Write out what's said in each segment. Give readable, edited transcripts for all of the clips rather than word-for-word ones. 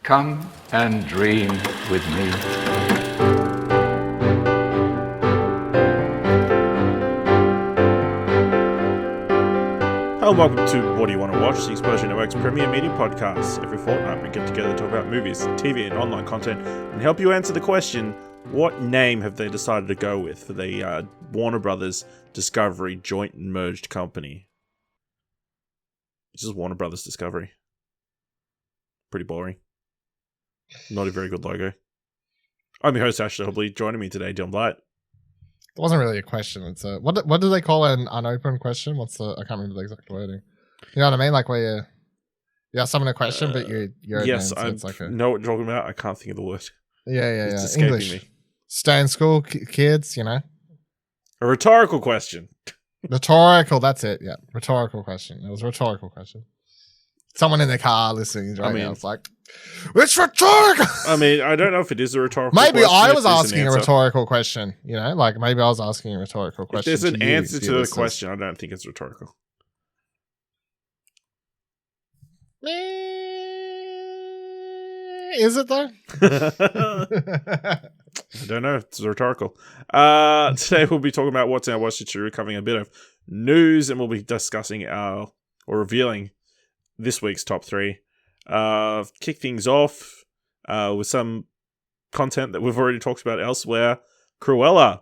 Come and dream with me. Hello and welcome to What Do You Want to Watch, the Explosion Network's premier media podcast. Every fortnight we get together to talk about movies, TV and online content and help you answer the question, what name have they decided to go with for the Warner Brothers Discovery joint and merged company? It's just Warner Brothers Discovery. Pretty boring. Not a very good logo. I'm your host, Ashley Hobley. Joining me today, Dylan Blight. It wasn't really a question. It's a what do they call an unopened question? I can't remember the exact wording. You know what I mean? Like where you ask someone a question, but you're yes, so I it's like know what you're talking about. I can't think of the word. Yeah. It's escaping English. me. Stay in school, kids. You know. A rhetorical question. Rhetorical. That's it. Yeah, rhetorical question. It was a rhetorical question. Someone in the car listening right now. It's like, it's rhetorical. I mean, I don't know if it is a rhetorical maybe question. I was asking a rhetorical question, you know? Like, maybe I was asking a rhetorical question. If there's an answer to the listeners. question, I don't think it's rhetorical. Is it, though? I don't know. It's rhetorical. Today we'll be talking about what's in our watch history, covering a bit of news, and we'll be discussing or revealing this week's top three. Kick things off with some content that we've already talked about elsewhere. Cruella,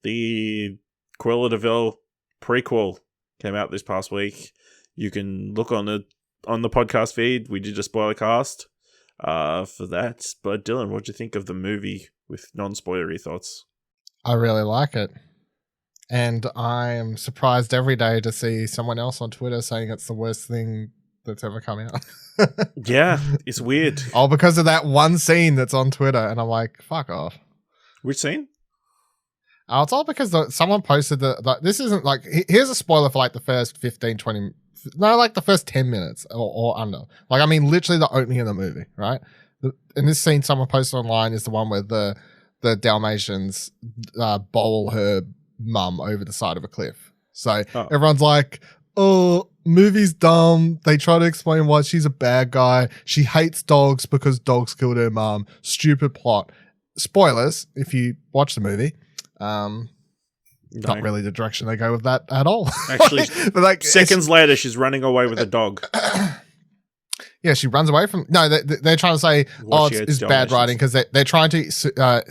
the Cruella de Vil prequel, came out this past week. You can look on the podcast feed. We did a spoiler cast for that. But Dylan, what do you think of the movie with non-spoilery thoughts? I really like it. And I'm surprised every day to see someone else on Twitter saying it's the worst thing that's ever come out. Yeah, it's weird. Oh, because of that one scene that's on Twitter, and I'm like, fuck off. Which scene? Oh, it's all because someone posted this isn't like, here's a spoiler for like the first 15, 20, no, like the first 10 minutes or under. Like, I mean, literally the opening of the movie, right? And this scene someone posted online is the one where the Dalmatians bowl her mum over the side of a cliff. So everyone's like, oh, movie's dumb. They try to explain why she's a bad guy. She hates dogs because dogs killed her mom. Stupid plot. Spoilers, if you watch the movie. Not really the direction they go with that at all. Actually, but like seconds later, she's running away with a dog. Yeah, she runs away from... No, they're trying to say, it's bad writing because they're trying to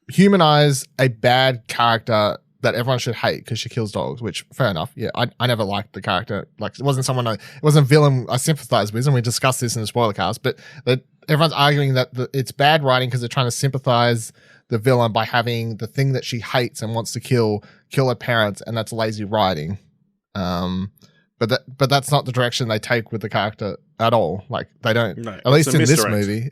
humanize a bad character that everyone should hate because she kills dogs, which, fair enough. Yeah, I never liked the character. Like, it wasn't a villain I sympathized with, and we discussed this in the spoiler cast, but everyone's arguing that it's bad writing because they're trying to sympathize the villain by having the thing that she hates and wants to kill her parents, and that's lazy writing. But that's not the direction they take with the character at all. Like, they don't, no, at least in this movie.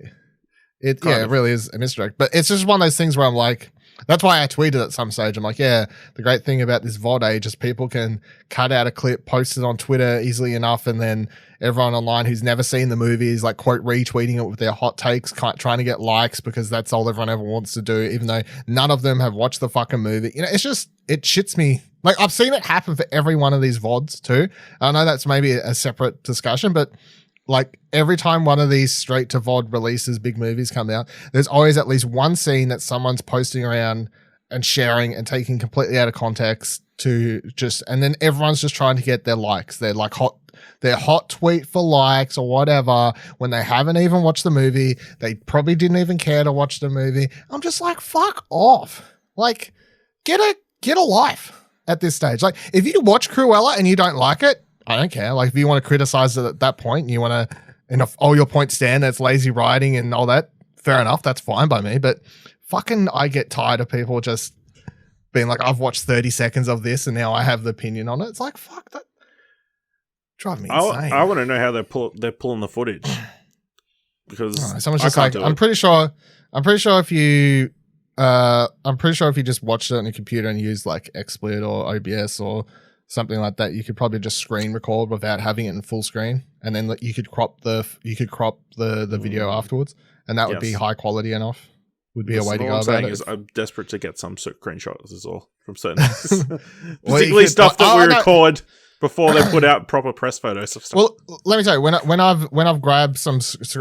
It really is a misdirect. But it's just one of those things where I'm like, that's why I tweeted at some stage. I'm like, yeah, the great thing about this VOD age is people can cut out a clip, post it on Twitter easily enough, and then everyone online who's never seen the movie is like, quote, retweeting it with their hot takes, trying to get likes because that's all everyone ever wants to do, even though none of them have watched the fucking movie. You know, it's just, it shits me. Like, I've seen it happen for every one of these VODs too. I know that's maybe a separate discussion, but like every time one of these straight to VOD releases, big movies come out, there's always at least one scene that someone's posting around and sharing and taking completely out of context and then everyone's just trying to get their likes. They're like their hot tweet for likes or whatever when they haven't even watched the movie. They probably didn't even care to watch the movie. I'm just like, fuck off. Like, get a life at this stage. Like, if you watch Cruella and you don't like it, I don't care. Like, if you want to criticize it at that point and you want to, and if all your points stand, that's lazy writing and all that, fair enough. That's fine by me. But fucking, I get tired of people just being like, I've watched 30 seconds of this and now I have the opinion on it. It's like, fuck that. Drive me insane. I want to know how they're pulling the footage. Because someone's just like, I'm pretty sure if you just watched it on your computer and used like XSplit or OBS or something like that, you could probably just screen record without having it in full screen, and then you could crop the video afterwards, and that would be high quality enough. Would be a way to go about it. I'm desperate to get some screenshots as well from certain particularly stuff that we record before they put out proper press photos of stuff. Well, let me tell you, when I've grabbed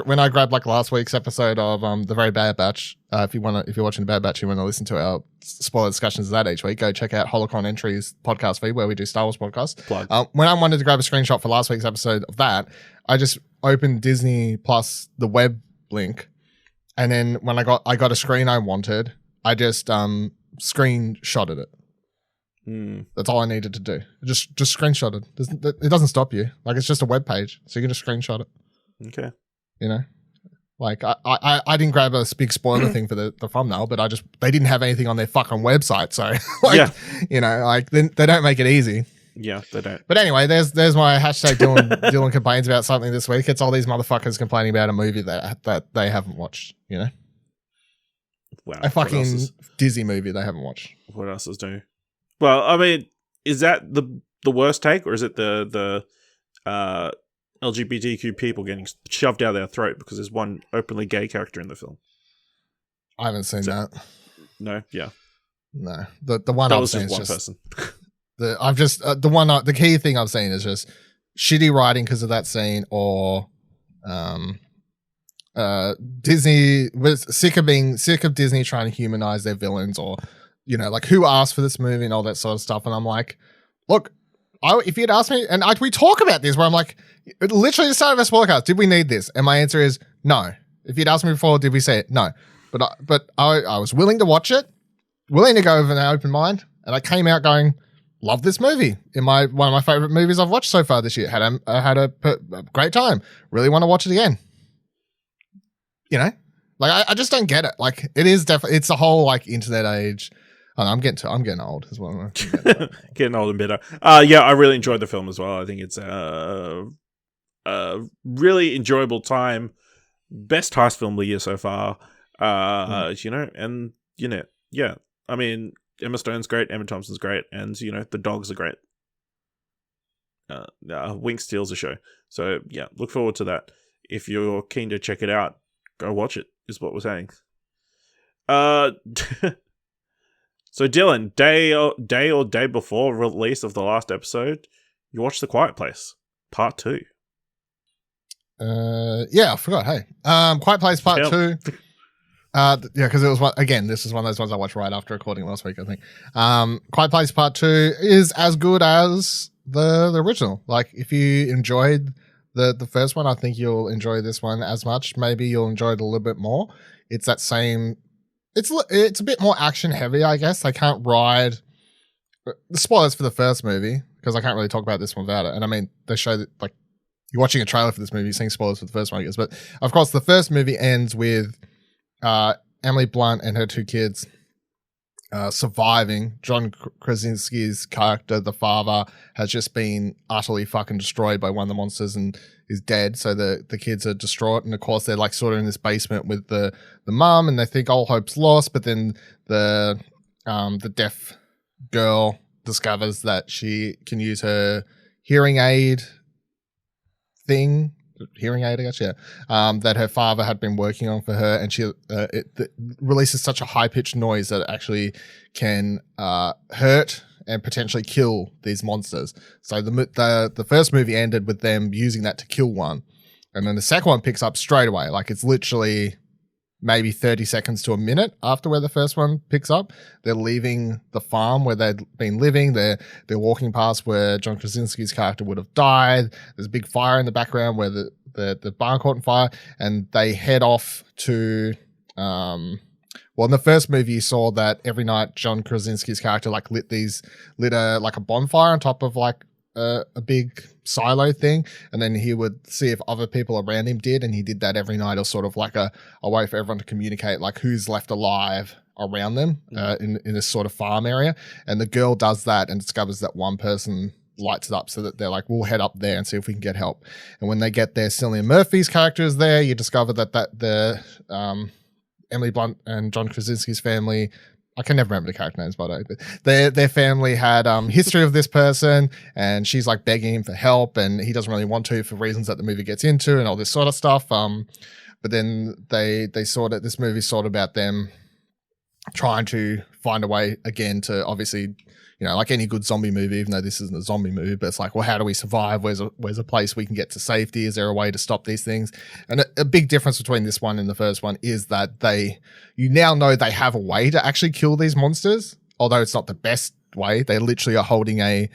when I grabbed like last week's episode of the Very Bad Batch, if you're watching the Bad Batch, you want to listen to our spoiler discussions of that each week, go check out Holocron Entries podcast feed where we do Star Wars podcasts. Plug. When I wanted to grab a screenshot for last week's episode of that, I just opened Disney Plus the web link, and then when I got a screen I wanted, I just screenshotted it. That's all I needed to do. Just screenshot it. It doesn't stop you. Like, it's just a web page, so you can just screenshot it. Okay. You know, like I didn't grab a big spoiler thing for the thumbnail, but they didn't have anything on their fucking website, so like, you know, like they don't make it easy. Yeah, they don't. But anyway, there's my hashtag Dylan complains about something this week. It's all these motherfuckers complaining about a movie that they haven't watched. You know, Wow, a fucking Disney movie they haven't watched. What else is new? Well, I mean, is that the worst take, or is it the LGBTQ people getting shoved down their throat because there's one openly gay character in the film? I haven't seen that. No, yeah, no. The one that I've was seen just is one just person. the key thing I've seen is just shitty writing because of that scene, or Disney was sick of Disney trying to humanize their villains, or you know, like, who asked for this movie and all that sort of stuff. And I'm like, look, if you'd asked me, and we talk about this, where I'm like, literally the start of our podcast, did we need this? And my answer is no. If you'd asked me before, did we say it? No. But I was willing to watch it, willing to go with an open mind, and I came out going, love this movie. One of my favorite movies I've watched so far this year. I had a great time. Really want to watch it again. You know, like I just don't get it. Like, it is definitely, it's the whole like internet age. Oh, I'm getting old as well. Getting old and bitter. Yeah, I really enjoyed the film as well. I think it's a really enjoyable time. Best heist film of the year so far. You know, and you know, yeah. I mean, Emma Stone's great, Emma Thompson's great, and you know, the dogs are great. Wink steals the show. So yeah, look forward to that. If you're keen to check it out, go watch it, is what we're saying. So Dylan, day or day before release of the last episode, you watched The Quiet Place, Part 2. Yeah, I forgot. Hey, Quiet Place Part 2. Yeah, because it was this is one of those ones I watched right after recording last week, I think. Quiet Place Part 2 is as good as the original. Like, if you enjoyed the first one, I think you'll enjoy this one as much. Maybe you'll enjoy it a little bit more. It's that same. It's a bit more action heavy, I guess. I can't ride the spoilers for the first movie because I can't really talk about this one without it. And I mean, they show that, like, you're watching a trailer for this movie, you're seeing spoilers for the first one, I guess. But of course, the first movie ends with Emily Blunt and her two kids surviving. John Krasinski's character, the father, has just been utterly fucking destroyed by one of the monsters and is dead. So the kids are distraught, and of course they're like sort of in this basement with the mum, and they think all hope's lost. But then the deaf girl discovers that she can use her hearing aid, I guess, yeah. That her father had been working on for her, and she it releases such a high pitched noise that it actually can hurt and potentially kill these monsters. So the first movie ended with them using that to kill one, and then the second one picks up straight away. Like, it's literally maybe 30 seconds to a minute after where the first one picks up. They're leaving the farm where they'd been living. They're walking past where John Krasinski's character would have died. There's a big fire in the background where the barn caught on fire, and they head off to well, in the first movie you saw that every night John Krasinski's character like lit a bonfire on top of like a big silo thing, and then he would see if other people around him did, and he did that every night as sort of like a way for everyone to communicate like who's left alive around them in this sort of farm area. And the girl does that and discovers that one person lights it up, so that they're like, we'll head up there and see if we can get help. And when they get there, Cillian Murphy's character is there. You discover that the Emily Blunt and John Krasinski's family, I can never remember the character names, by the way, but their family had history of this person, and she's like begging him for help, and he doesn't really want to for reasons that the movie gets into and all this sort of stuff. But then this movie's sort of about them trying to find a way again to obviously, like any good zombie movie, even though this isn't a zombie movie, but it's like, well, how do we survive? Where's a place we can get to safety? Is there a way to stop these things? And a big difference between this one and the first one is that you now know they have a way to actually kill these monsters, although it's not the best way. They literally are holding a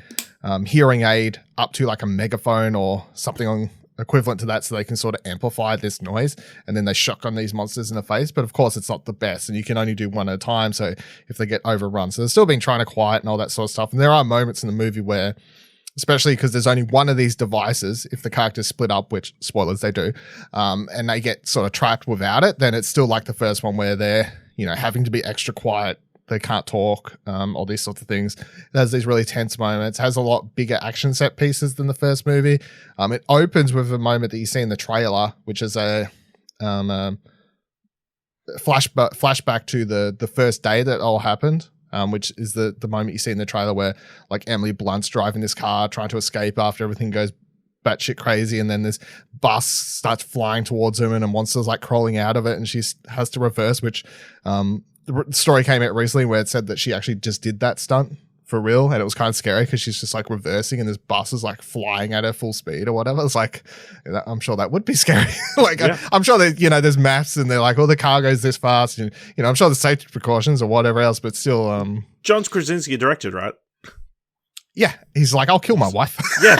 hearing aid up to like a megaphone or something equivalent to that, so they can sort of amplify this noise, and then they shotgun these monsters in the face. But of course it's not the best, and you can only do one at a time, so if they get overrun, so they've still been trying to quiet and all that sort of stuff. And there are moments in the movie where, especially because there's only one of these devices, if the characters split up, which spoilers they do, and they get sort of trapped without it, then it's still like the first one where they're having to be extra quiet. They can't talk, all these sorts of things. It has these really tense moments. It has a lot bigger action set pieces than the first movie. It opens with a moment that you see in the trailer, which is a flashback to the first day that all happened, which is the moment you see in the trailer where like Emily Blunt's driving this car trying to escape after everything goes batshit crazy, and then this bus starts flying towards him and a monster's like crawling out of it, and she has to reverse, which the story came out recently where it said that she actually just did that stunt for real, and it was kind of scary because she's just like reversing and this bus is like flying at her full speed or whatever. It's like, I'm sure that would be scary. I'm sure that there's maps and they're like, oh, the car goes this fast, and I'm sure there's safety precautions or whatever else, but still John Krasinski directed, right? Yeah, he's like, I'll kill my wife. Yeah,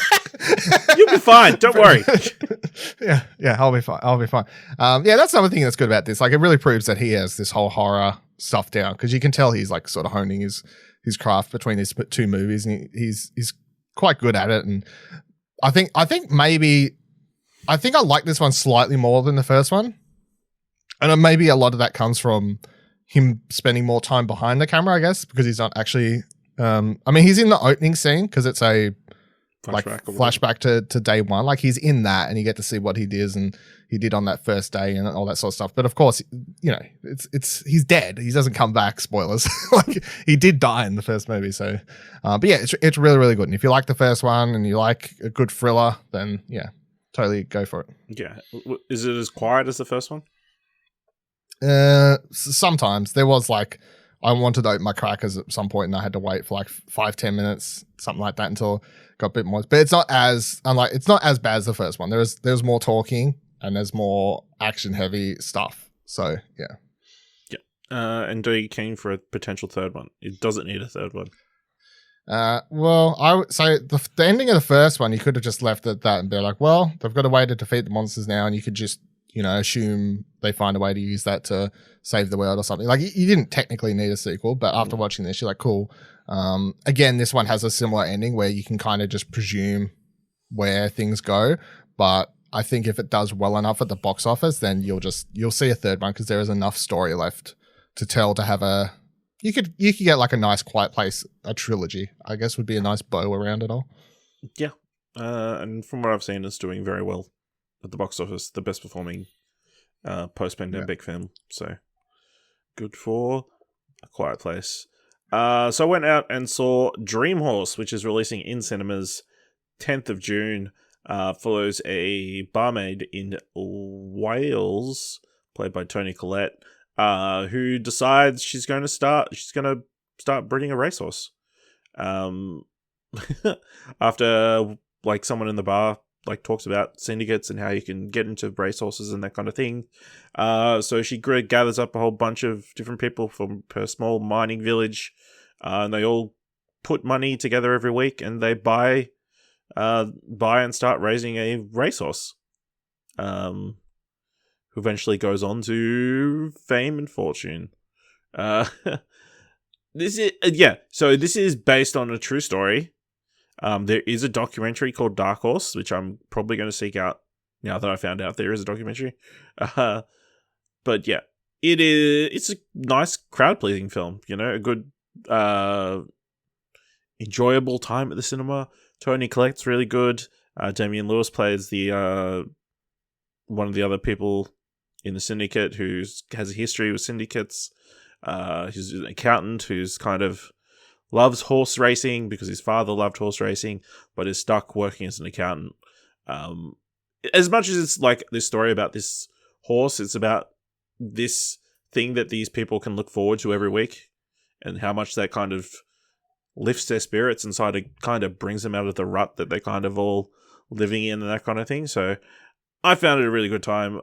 you'll be fine, don't worry. yeah, I'll be fine. Yeah, that's another thing that's good about this. Like, it really proves that he has this whole horror stuff down, because you can tell he's like sort of honing his craft between these two movies, and he's quite good at it. And I think I like this one slightly more than the first one, and maybe a lot of that comes from him spending more time behind the camera, I guess, because he's not actually he's in the opening scene because it's a flashback to day one. Like, he's in that and you get to see what he did on that first day and all that sort of stuff. But of course, he's dead. He doesn't come back. Spoilers. Like, he did die in the first movie. So, but yeah, it's really, really good. And if you like the first one and you like a good thriller, then yeah, totally go for it. Yeah. Is it as quiet as the first one? Sometimes there was like, I wanted to open my crackers at some point and I had to wait for like 5-10 minutes, something like that, until it got a bit more. But it's not as bad as the first one. There's more talking and there's more action heavy stuff. So yeah. Yeah. And are you keen for a potential third one? It doesn't need a third one. Well, I would say the ending of the first one, you could have just left it at that and be like, well, they've got a way to defeat the monsters now, and you could just assume they find a way to use that to save the world or something. Like, you didn't technically need a sequel, but after watching this, you're like, cool. Again, this one has a similar ending where you can kind of just presume where things go. But I think if it does well enough at the box office, then you'll see a third one, because there is enough story left to tell to have you could get like a nice Quiet Place, a trilogy, I guess, would be a nice bow around it all. Yeah. And from what I've seen, it's doing very well at the box office, the best performing post-pandemic film. So good for A Quiet Place. So I went out and saw Dream Horse, which is releasing in cinemas 10th of June. Follows a barmaid in Wales, played by Toni Collette, who decides she's going to start breeding a racehorse. After like someone in the bar like talks about syndicates and how you can get into racehorses and that kind of thing. So she gathers up a whole bunch of different people from her small mining village, and they all put money together every week, and they buy and start raising a racehorse, who eventually goes on to fame and fortune. This is based on a true story. There is a documentary called Dark Horse, which I'm probably going to seek out now that I found out there is a documentary. But yeah, it's a nice crowd-pleasing film, a good, enjoyable time at the cinema. Toni Collette's really good. Damian Lewis plays the one of the other people in the syndicate who has a history with syndicates. He's an accountant who's kind of loves horse racing because his father loved horse racing, but is stuck working as an accountant. As much as it's like this story about this horse, it's about this thing that these people can look forward to every week. and how much that kind of lifts their spirits and kind of brings them out of the rut that they're kind of all living in and that kind of thing. So I found it a really good time.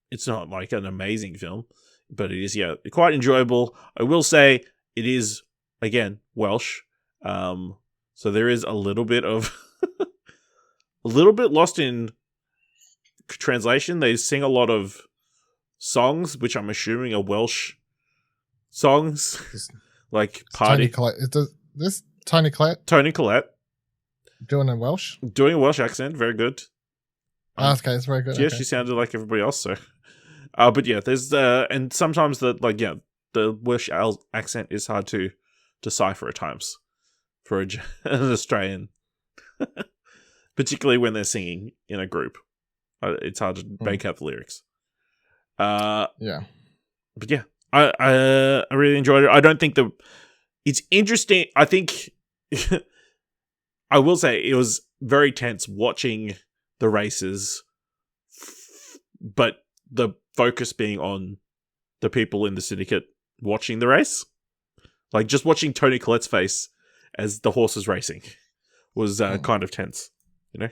It's not like an amazing film, but it is, quite enjoyable. I will say it is, again, Welsh. So there is a little bit of a little bit lost in translation. They sing a lot of songs, which I'm assuming are Welsh songs, like party. This Tony Collette doing a Welsh accent, very good. Okay, it's very good. Yeah, okay. She sounded like everybody else. So, but yeah, there's and sometimes the Welsh accent is hard to decipher at times for an Australian, particularly when they're singing in a group. It's hard to make out the lyrics. Yeah, but yeah, I really enjoyed it. I don't think it's interesting. I think I will say it was very tense watching the races, but the focus being on the people in the syndicate watching the race. Like, just watching Tony Collette's face as the horse is racing was kind of tense, you know?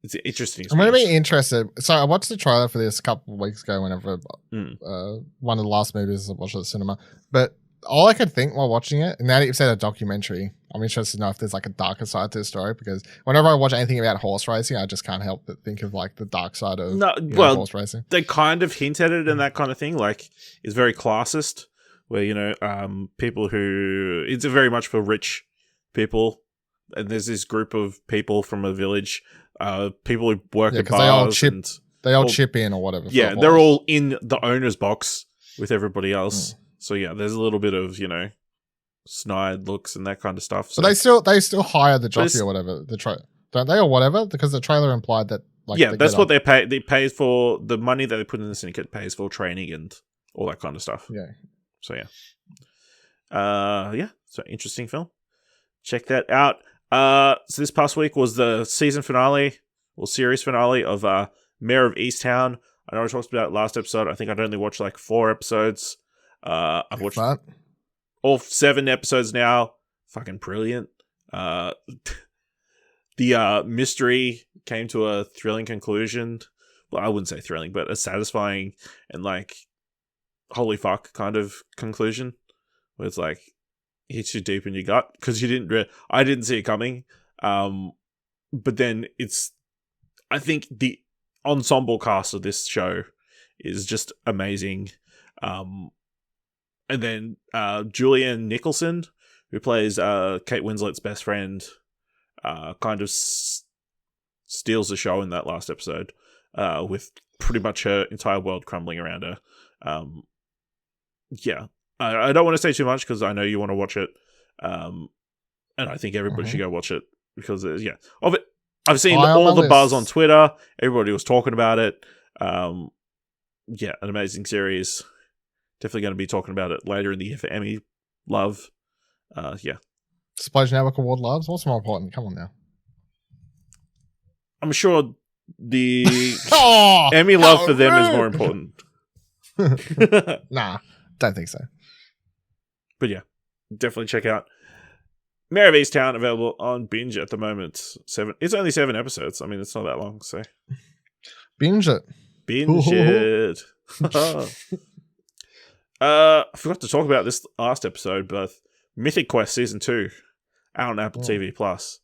It's an interesting experience. I'm going to be interested. So I watched the trailer for this a couple of weeks ago whenever one of the last movies I watched at the cinema. But all I could think while watching it, and now that you've said a documentary, I'm interested to know if there's like a darker side to the story, because whenever I watch anything about horse racing, I just can't help but think of like the dark side of horse racing. They kind of hint at it and that kind of thing. Like, it's very classist, where, people who... It's very much for rich people. And there's this group of people from a village, people who work at bars. They all chip in or whatever. Yeah, they're all in the owner's box with everybody else. So yeah, there's a little bit of, snide looks and that kind of stuff. So. But they still hire the jockey or whatever, don't they, or whatever? Because the trailer implied that. That's what they pay. They pays for the money that they put in the syndicate, pays for training and all that kind of stuff. Yeah. So yeah. So interesting film. Check that out. So this past week was the season finale or series finale of Mayor of Easttown. I know I talked about it last episode. I think I'd only watched like 4 episodes. I've watched all 7 episodes now. Fucking brilliant. The mystery came to a thrilling conclusion. Well, I wouldn't say thrilling, but a satisfying and like holy fuck kind of conclusion, where it's like hits you deep in your gut because I didn't see it coming. But then I think the ensemble cast of this show is just amazing. And then Julianne Nicholson, who plays Kate Winslet's best friend, kind of steals the show in that last episode, with pretty much her entire world crumbling around her. Yeah. I don't want to say too much because I know you want to watch it. And I think everybody should go watch it because, of it. I've seen all the buzz on Twitter. Everybody was talking about it. An amazing series. Definitely going to be talking about it later in the year for Emmy love. Splash Network Award loves? What's more important? Come on now. I'm sure the Emmy love for them is more important. Nah, don't think so. But yeah, definitely check out Mayor of Easttown, available on Binge at the moment. It's only 7 episodes. I mean, it's not that long, so binge it. Binge it. I forgot to talk about this last episode, but Mythic Quest Season 2 out on Apple TV Plus.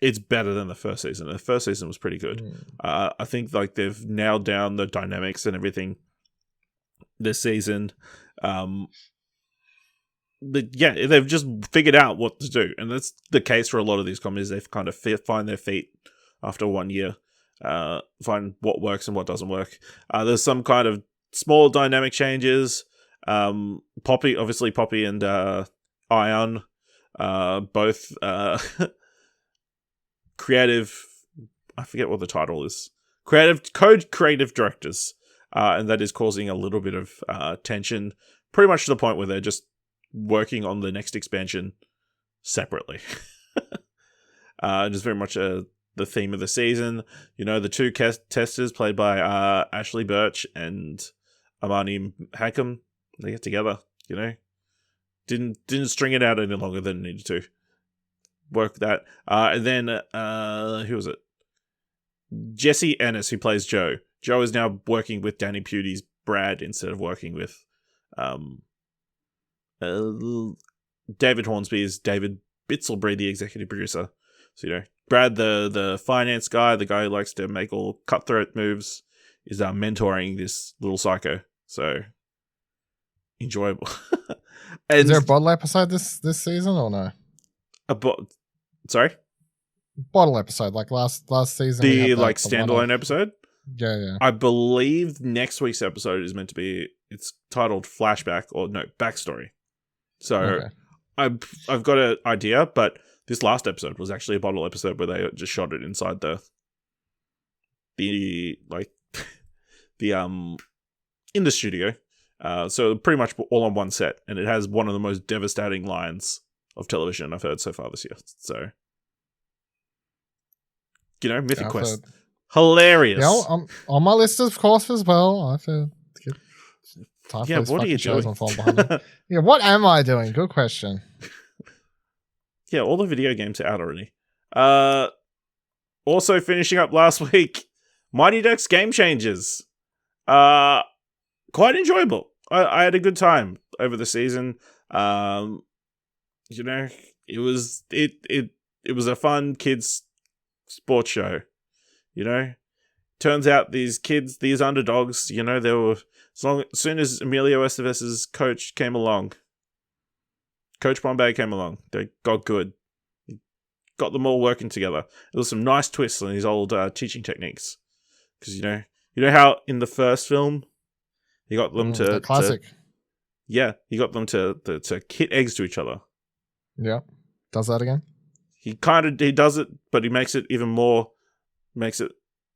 It's better than the first season. The first season was pretty good. I think like they've nailed down the dynamics and everything this season. They've just figured out what to do, and that's the case for a lot of these comedies. They've kind of find their feet after 1 year, find what works and what doesn't work. There's some kind of small dynamic changes. Poppy and Ion, both creative. I forget what the title is. Creative directors, and that is causing a little bit of tension. Pretty much to the point where they're just working on the next expansion separately. Just very much the theme of the season. The 2 testers played by Ashley Birch and Amani Hakim, They get together, you know. Didn't string it out any longer than it needed to. Work that. And then who was it? Jesse Ennis, who plays Joe. Joe is now working with Danny Pudi's Brad instead of working with David Hornsby is David Bitzelbury, the executive producer. So, you know, Brad, the finance guy, the guy who likes to make all cutthroat moves, is mentoring this little psycho. So, enjoyable. And is there a bottle episode this season or no? Sorry? Bottle episode, like last season. The like standalone episode? Yeah. I believe next week's episode is meant to be, it's titled Flashback, or no, Backstory. So, okay. I've got an idea, but this last episode was actually a bottle episode where they just shot it inside the in the studio. So pretty much all on one set, and it has one of the most devastating lines of television I've heard so far this year. So, you know, Mythic Quest, hilarious. Yeah, on my list of course as well. I have to get time yeah, for what are you doing? Yeah, what am I doing? Good question. Yeah, all the video games are out already. Also finishing up last week, Mighty Ducks Game Changers. Quite enjoyable. I had a good time over the season. You know, it was a fun kids sports show. You know, turns out these kids, these underdogs, you know, they were as soon as Emilio Estevez's coach came along, Coach Bombay came along, they got good. He got them all working together. There was some nice twists on his old teaching techniques, because you know how in the first film he got them to classic. He got them to kit eggs to each other. Yeah, does that again. He does it, but he makes it even more.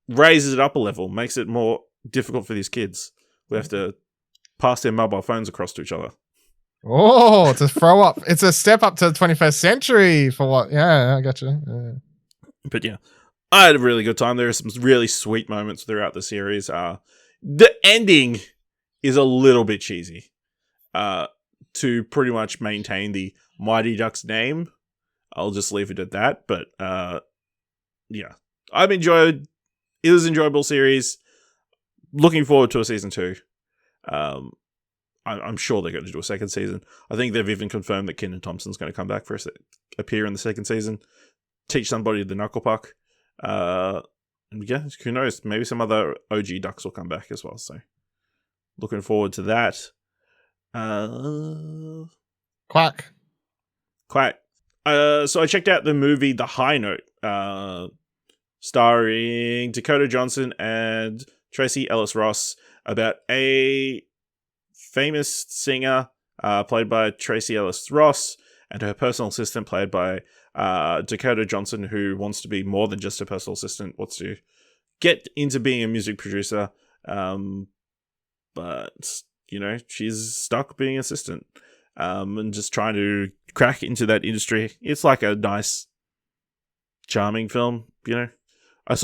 Raises it up a level, makes it more difficult for these kids. We have to pass their mobile phones across to each other. Oh, to throw up. It's a step up to the 21st century for what? Yeah, I got you. Yeah. But yeah, I had a really good time. There are some really sweet moments throughout the series. The ending is a little bit cheesy. To pretty much maintain the Mighty Ducks name, I'll just leave it at that. But yeah, it was an enjoyable series. Looking forward to a season 2. I'm sure they're going to do a second season. I think they've even confirmed that Kenan Thompson's going to come back for appear in the second season, teach somebody the knuckle puck. And yeah, who knows? Maybe some other OG Ducks will come back as well. So looking forward to that. Quack. So I checked out the movie The High Note, starring Dakota Johnson and Tracy Ellis Ross, about a famous singer played by Tracy Ellis Ross and her personal assistant played by Dakota Johnson, who wants to be more than just a personal assistant, wants to get into being a music producer, but you know, she's stuck being an assistant, and just trying to crack into that industry. It's like a nice, charming film, you know. I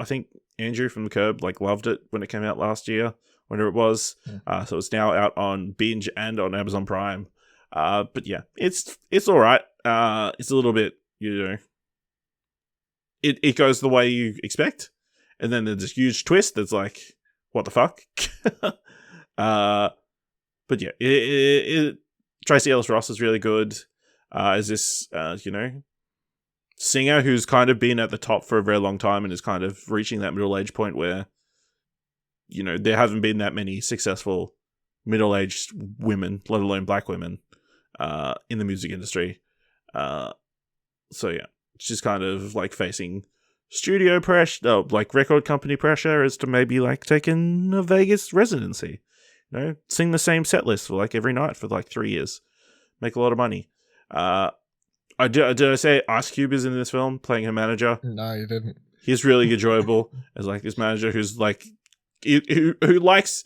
think Andrew from The Curb loved it when it came out last year, whenever it was. Yeah. So it's now out on Binge and on Amazon Prime. But yeah, it's all right. It's a little bit, you know, it goes the way you expect, and then there's this huge twist that's like, what the fuck? But yeah, Tracy Ellis Ross is really good. As this, you know, singer who's kind of been at the top for a very long time and is kind of reaching that middle age point where, you know, there haven't been that many successful middle-aged women, let alone black women, in the music industry. So yeah, she's kind of facing studio pressure, record company pressure, as to maybe take in a Vegas residency. You know, sing the same set list for every night for 3 years, make a lot of money. Did I say Ice Cube is in this film playing her manager? No, you didn't. He's really enjoyable as this manager who's who likes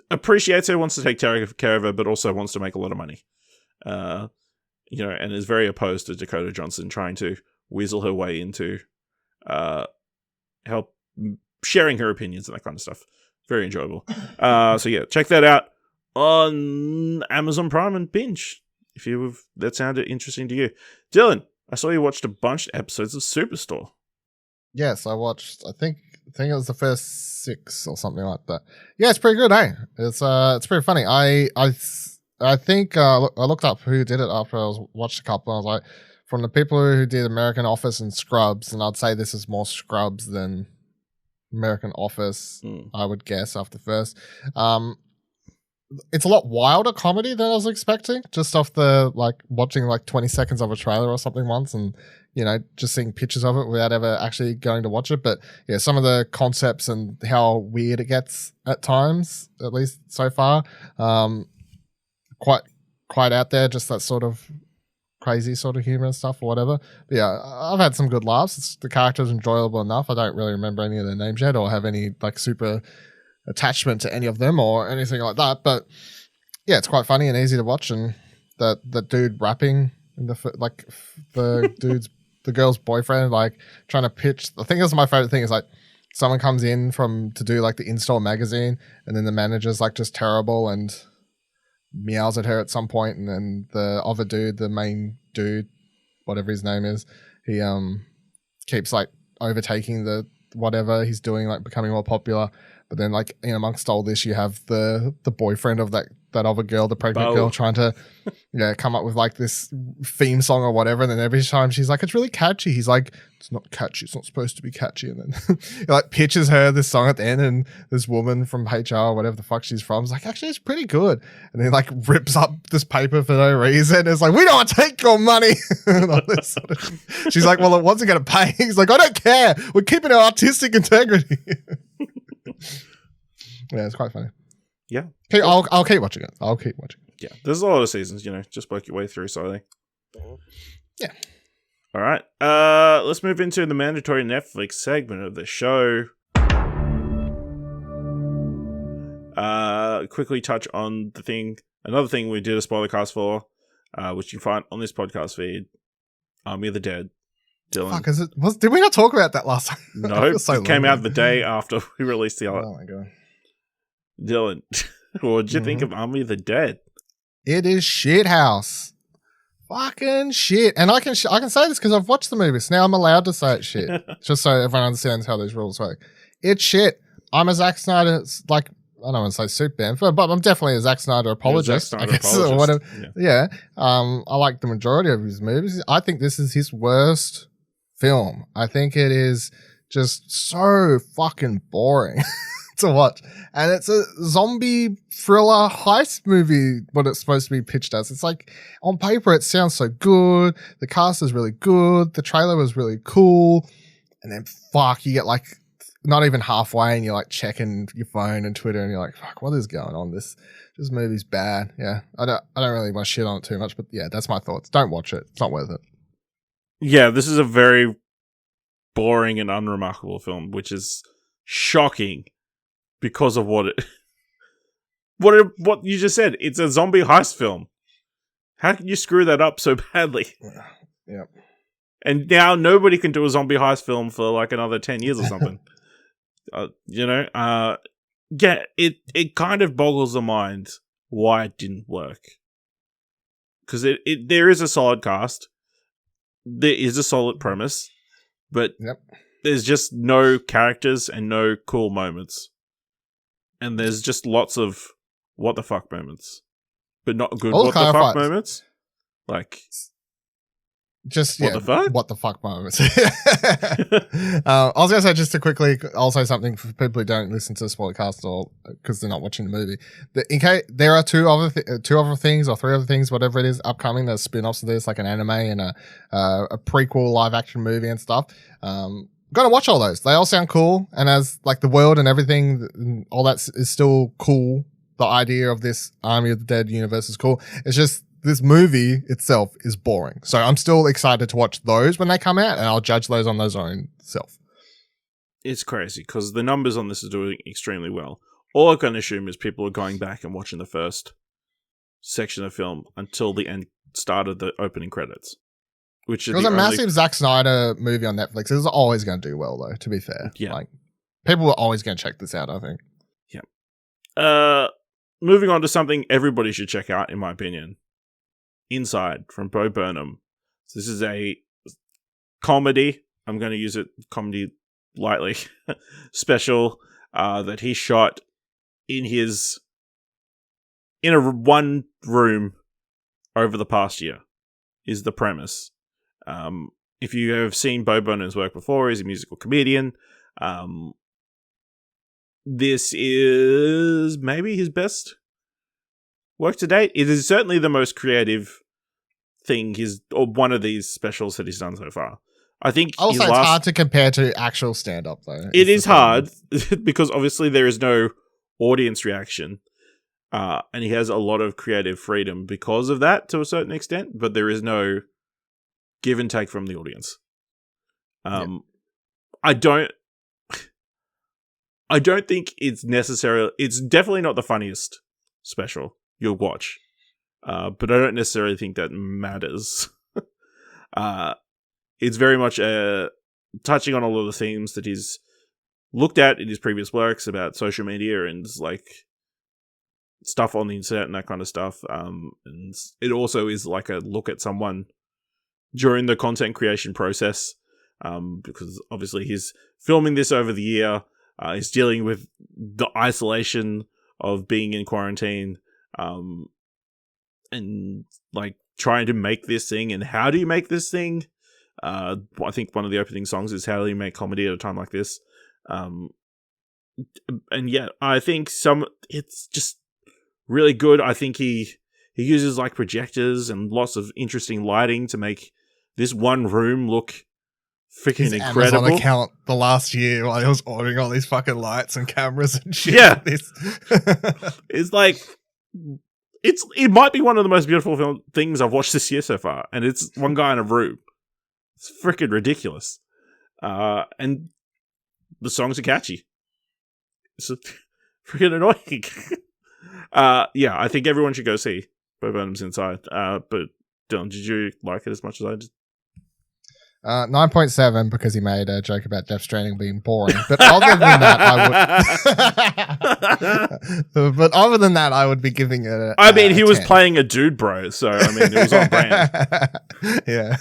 appreciates her, wants to take care of her, but also wants to make a lot of money. You know, and is very opposed to Dakota Johnson trying to weasel her way into help sharing her opinions and that kind of stuff. Very enjoyable. So yeah, check that out. on Amazon Prime and binge. That sounded interesting to you. Dylan, I saw you watched a bunch of episodes of Superstore. Yes, I watched. I think it was the first 6 or something like that. Yeah, it's pretty good, eh? It's pretty funny. I think I looked up who did it after I watched a couple. And I was like, from the people who did American Office and Scrubs, and I'd say this is more Scrubs than American Office. I would guess after first. It's a lot wilder comedy than I was expecting. Just off the watching 20 seconds of a trailer or something once, and just seeing pictures of it without ever actually going to watch it. But yeah, some of the concepts and how weird it gets at times, at least so far, quite out there. Just that sort of crazy sort of humor and stuff or whatever. But yeah, I've had some good laughs. The character's enjoyable enough. I don't really remember any of their names yet or have any super attachment to any of them or anything like that. But yeah, it's quite funny and easy to watch. And that dude rapping in the girl's boyfriend, trying to pitch. I think that's my favorite thing is someone comes in to do the in-store magazine, and then the manager's just terrible and meows at her at some point, and then the other dude, the main dude, whatever his name is, he keeps overtaking the whatever he's doing, becoming more popular. But then amongst all this, you have the boyfriend of that other girl, the pregnant girl, trying to come up with this theme song or whatever. And then every time she's like, it's really catchy. He's like, it's not catchy. It's not supposed to be catchy. And then he pitches her this song at the end, and this woman from HR or whatever the fuck she's from is like, actually, it's pretty good. And then rips up this paper for no reason. It's like, we don't want to take your money. And all this sort of she's like, well, it wasn't going to pay. He's like, I don't care. We're keeping our artistic integrity. Yeah, it's quite funny. Yeah. I'll keep watching it. I'll keep watching it. Yeah. There's a lot of seasons, just work your way through slowly. Yeah. All right. Let's move into the mandatory Netflix segment of the show. Quickly touch on another thing we did a spoiler cast for, which you can find on this podcast feed, Army of the Dead. Dylan. Fuck, did we not talk about that last time? No, it came out the day after we released the other. Oh my god. Dylan, what did you think of Army of the Dead? It is shithouse. Fucking shit. And I can say this because I've watched the movies. Now I'm allowed to say it's shit. Just so everyone understands how these rules work. It's shit. I'm a Zack Snyder, I don't want to say Superman, but I'm definitely a Zack Snyder apologist, I guess. Or whatever. Yeah. I like the majority of his movies. I think this is his worst film. I think it is just so fucking boring to watch. And it's a zombie thriller heist movie, what it's supposed to be pitched as. It's on paper, it sounds so good. The cast is really good. The trailer was really cool. And then you get not even halfway and you're checking your phone and Twitter and you're like, fuck, what is going on? This movie's bad. Yeah. I don't really want to shit on it too much, but yeah, that's my thoughts. Don't watch it. It's not worth it. Yeah, this is a very boring and unremarkable film, which is shocking because of what you just said. It's a zombie heist film. How can you screw that up so badly? Yep. And now nobody can do a zombie heist film for another 10 years or something. Yeah, it kind of boggles the mind why it didn't work. Because there is a solid cast. There is a solid premise, but there's just no characters and no cool moments. And there's just lots of what the fuck moments, but not good what the fuck moments. What the fuck moments. I was going to say, just to quickly, I'll say something for people who don't listen to the spoiler cast or because they're not watching the movie. In case there are two other things or three other things, whatever it is, upcoming. There's spin-offs of this, like an anime and a prequel live action movie and stuff. Gotta watch all those. They all sound cool, and as the world and everything, all that is still cool. The idea of this Army of the Dead universe is cool. It's just this movie itself is boring. So I'm still excited to watch those when they come out, and I'll judge those on their own self. It's crazy because the numbers on this are doing extremely well. All I can assume is people are going back and watching the first section of the film until the start of the opening credits. Which it was a massive Zack Snyder movie on Netflix. It was always going to do well, though, to be fair. Yeah. People were always going to check this out, I think. Yeah. moving on to something everybody should check out, in my opinion. Inside from Bo Burnham. So this is a comedy. I'm going to use it comedy lightly. Special that he shot in a one room over the past year is the premise. If you have seen Bo Burnham's work before, he's a musical comedian. This is maybe his best work to date. It is certainly the most creative thing or one of these specials that he's done so far. I think also it's hard to compare to actual stand-up though. It is hard because obviously there is no audience reaction. And he has a lot of creative freedom because of that to a certain extent, but there is no give and take from the audience. I don't think it's necessarily. It's definitely not the funniest special you'll watch, but I don't necessarily think that matters. It's very much touching on a lot of the themes that he's looked at in his previous works about social media and like stuff on the internet and that kind of stuff. And it also is like a look at someone during the content creation process, because obviously he's filming this over the year. He's dealing with the isolation of being in quarantine, and like trying to make this thing. And how do you make this thing? I think one of the opening songs is "How do you make comedy at a time like this?" And yeah, I think it's just really good. I think he uses like projectors and lots of interesting lighting to make this one room look freaking incredible. Amazon account the last year while I was ordering all these fucking lights and cameras and shit. Yeah, it's like it might be one of the most beautiful things I've watched this year so far, and it's one guy in a room. It's freaking ridiculous, and the songs are catchy. It's freaking annoying. Yeah, I think everyone should go see Bo Burnham's Inside. But Dylan, did you like it as much as I did? 9.7 because he made a joke about Death Stranding being boring. But other than that, I would be giving it. He was playing a dude, bro. So I mean, it was on brand. Yeah,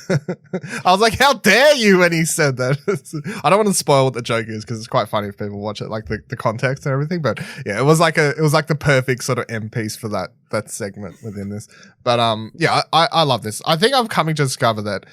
I was like, "How dare you?" when he said that. I don't want to spoil what the joke is because it's quite funny if people watch it, like the context and everything. But yeah, it was like the perfect sort of end piece for that segment within this. But yeah, I love this. I think I'm coming to discover that.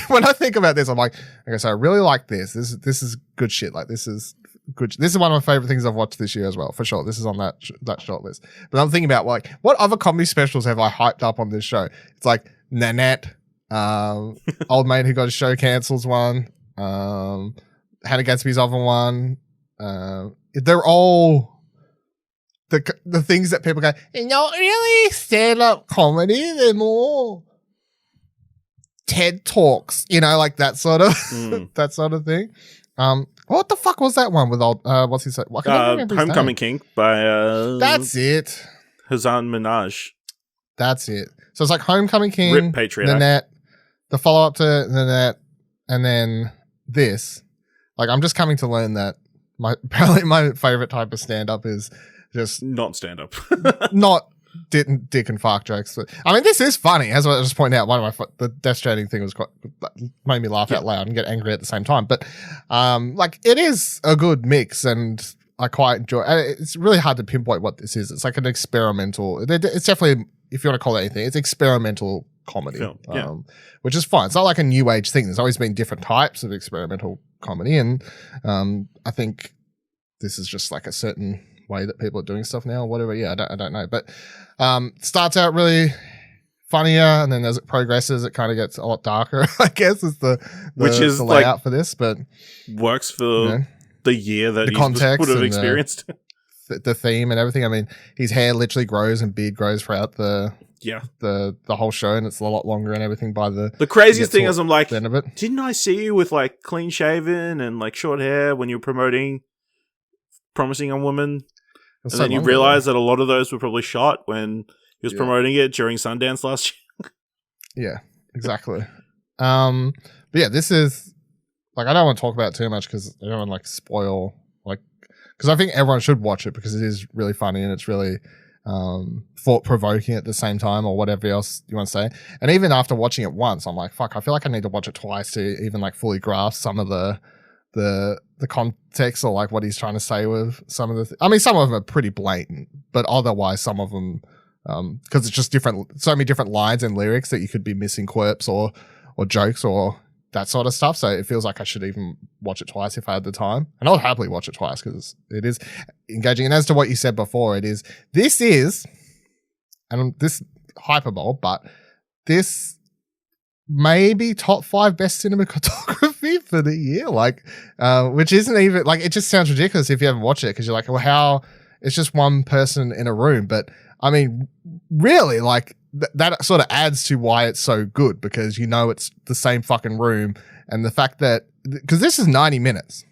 When I think about this, I'm like, okay, so I really like this. This is good shit. Like this is good. This is one of my favorite things I've watched this year as well, for sure. This is on that short list. But I'm thinking about like, what other comedy specials have I hyped up on this show? It's like Nanette, Old Mate Who Got His Show Cancelled's one, Hannah Gadsby's other one. They're all the things that people go, not really stand-up comedy. They're more TED Talks, like that sort of that sort of thing. What the fuck was that one with old what's his name? Homecoming King by that's it. Hasan Minhaj. That's it. So it's like Homecoming King, Rip Patriot, Nanette, the follow up to Nanette, and then this. Like I'm just coming to learn that apparently my favorite type of stand up is just not stand up. not dick and fart jokes. I mean, this is funny. As I just pointed out, the Death Stranding thing was made me laugh out loud and get angry at the same time. But like it is a good mix, and I quite enjoy. It's really hard to pinpoint what this is. It's like an experimental. It's definitely, if you want to call it anything, it's experimental comedy, film, which is fine. It's not like a new age thing. There's always been different types of experimental comedy, and I think this is just like a certain way that people are doing stuff now or whatever. Yeah, I don't know. But starts out really funnier, and then as it progresses, it kind of gets a lot darker, I guess, is the layout like, for this. But works for the year that the context would have experienced. The theme and everything. I mean, his hair literally grows and beard grows throughout the whole show, and it's a lot longer and everything by the craziest thing is I'm like, didn't I see you with like clean shaven and like short hair when you were promoting Promising Young Woman? And then you realize that a lot of those were probably shot when he was promoting it during Sundance last year. Yeah, exactly. But yeah, this is like, I don't want to talk about it too much because I don't want to like spoil, like, because I think everyone should watch it because it is really funny and it's really thought-provoking at the same time, or whatever else you want to say. And even after watching it once, I'm like, fuck, I feel like I need to watch it twice to even like fully grasp some of the context, or like what he's trying to say with some of the I mean, some of them are pretty blatant, but otherwise some of them, because it's just so many different lines and lyrics that you could be missing quirks or jokes or that sort of stuff. So it feels like I should even watch it twice if I had the time. And I'll happily watch it twice because it is engaging. And as to what you said before, this is, and this hyperbole, but this may be top 5 best cinematography for the year. Like, which isn't even, like, it just sounds ridiculous if you haven't watched it because you're like, well, how, it's just one person in a room. But I mean, really, like, that sort of adds to why it's so good, because you know it's the same fucking room, and the fact that, because this is 90 minutes,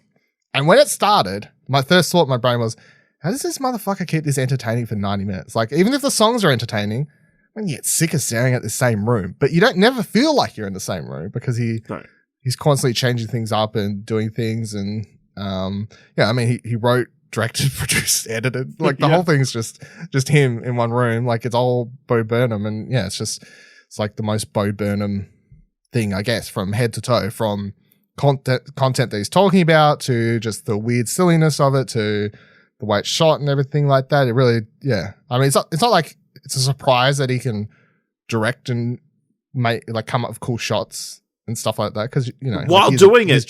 and when it started, my first thought in my brain was, how does this motherfucker keep this entertaining for 90 minutes? Like, even if the songs are entertaining, when you get sick of staring at the same room, but you don't never feel like you're in the same room because he's constantly changing things up and doing things, and I mean, he wrote, directed, produced, edited, like the whole thing's just him in one room. Like, it's all Bo Burnham, and it's like the most Bo Burnham thing, I guess, from head to toe, from content that he's talking about to just the weird silliness of it to the way it's shot and everything like that. It really, I mean, it's not like it's a surprise that he can direct and make, like, come up with cool shots and stuff like that, because while doing he's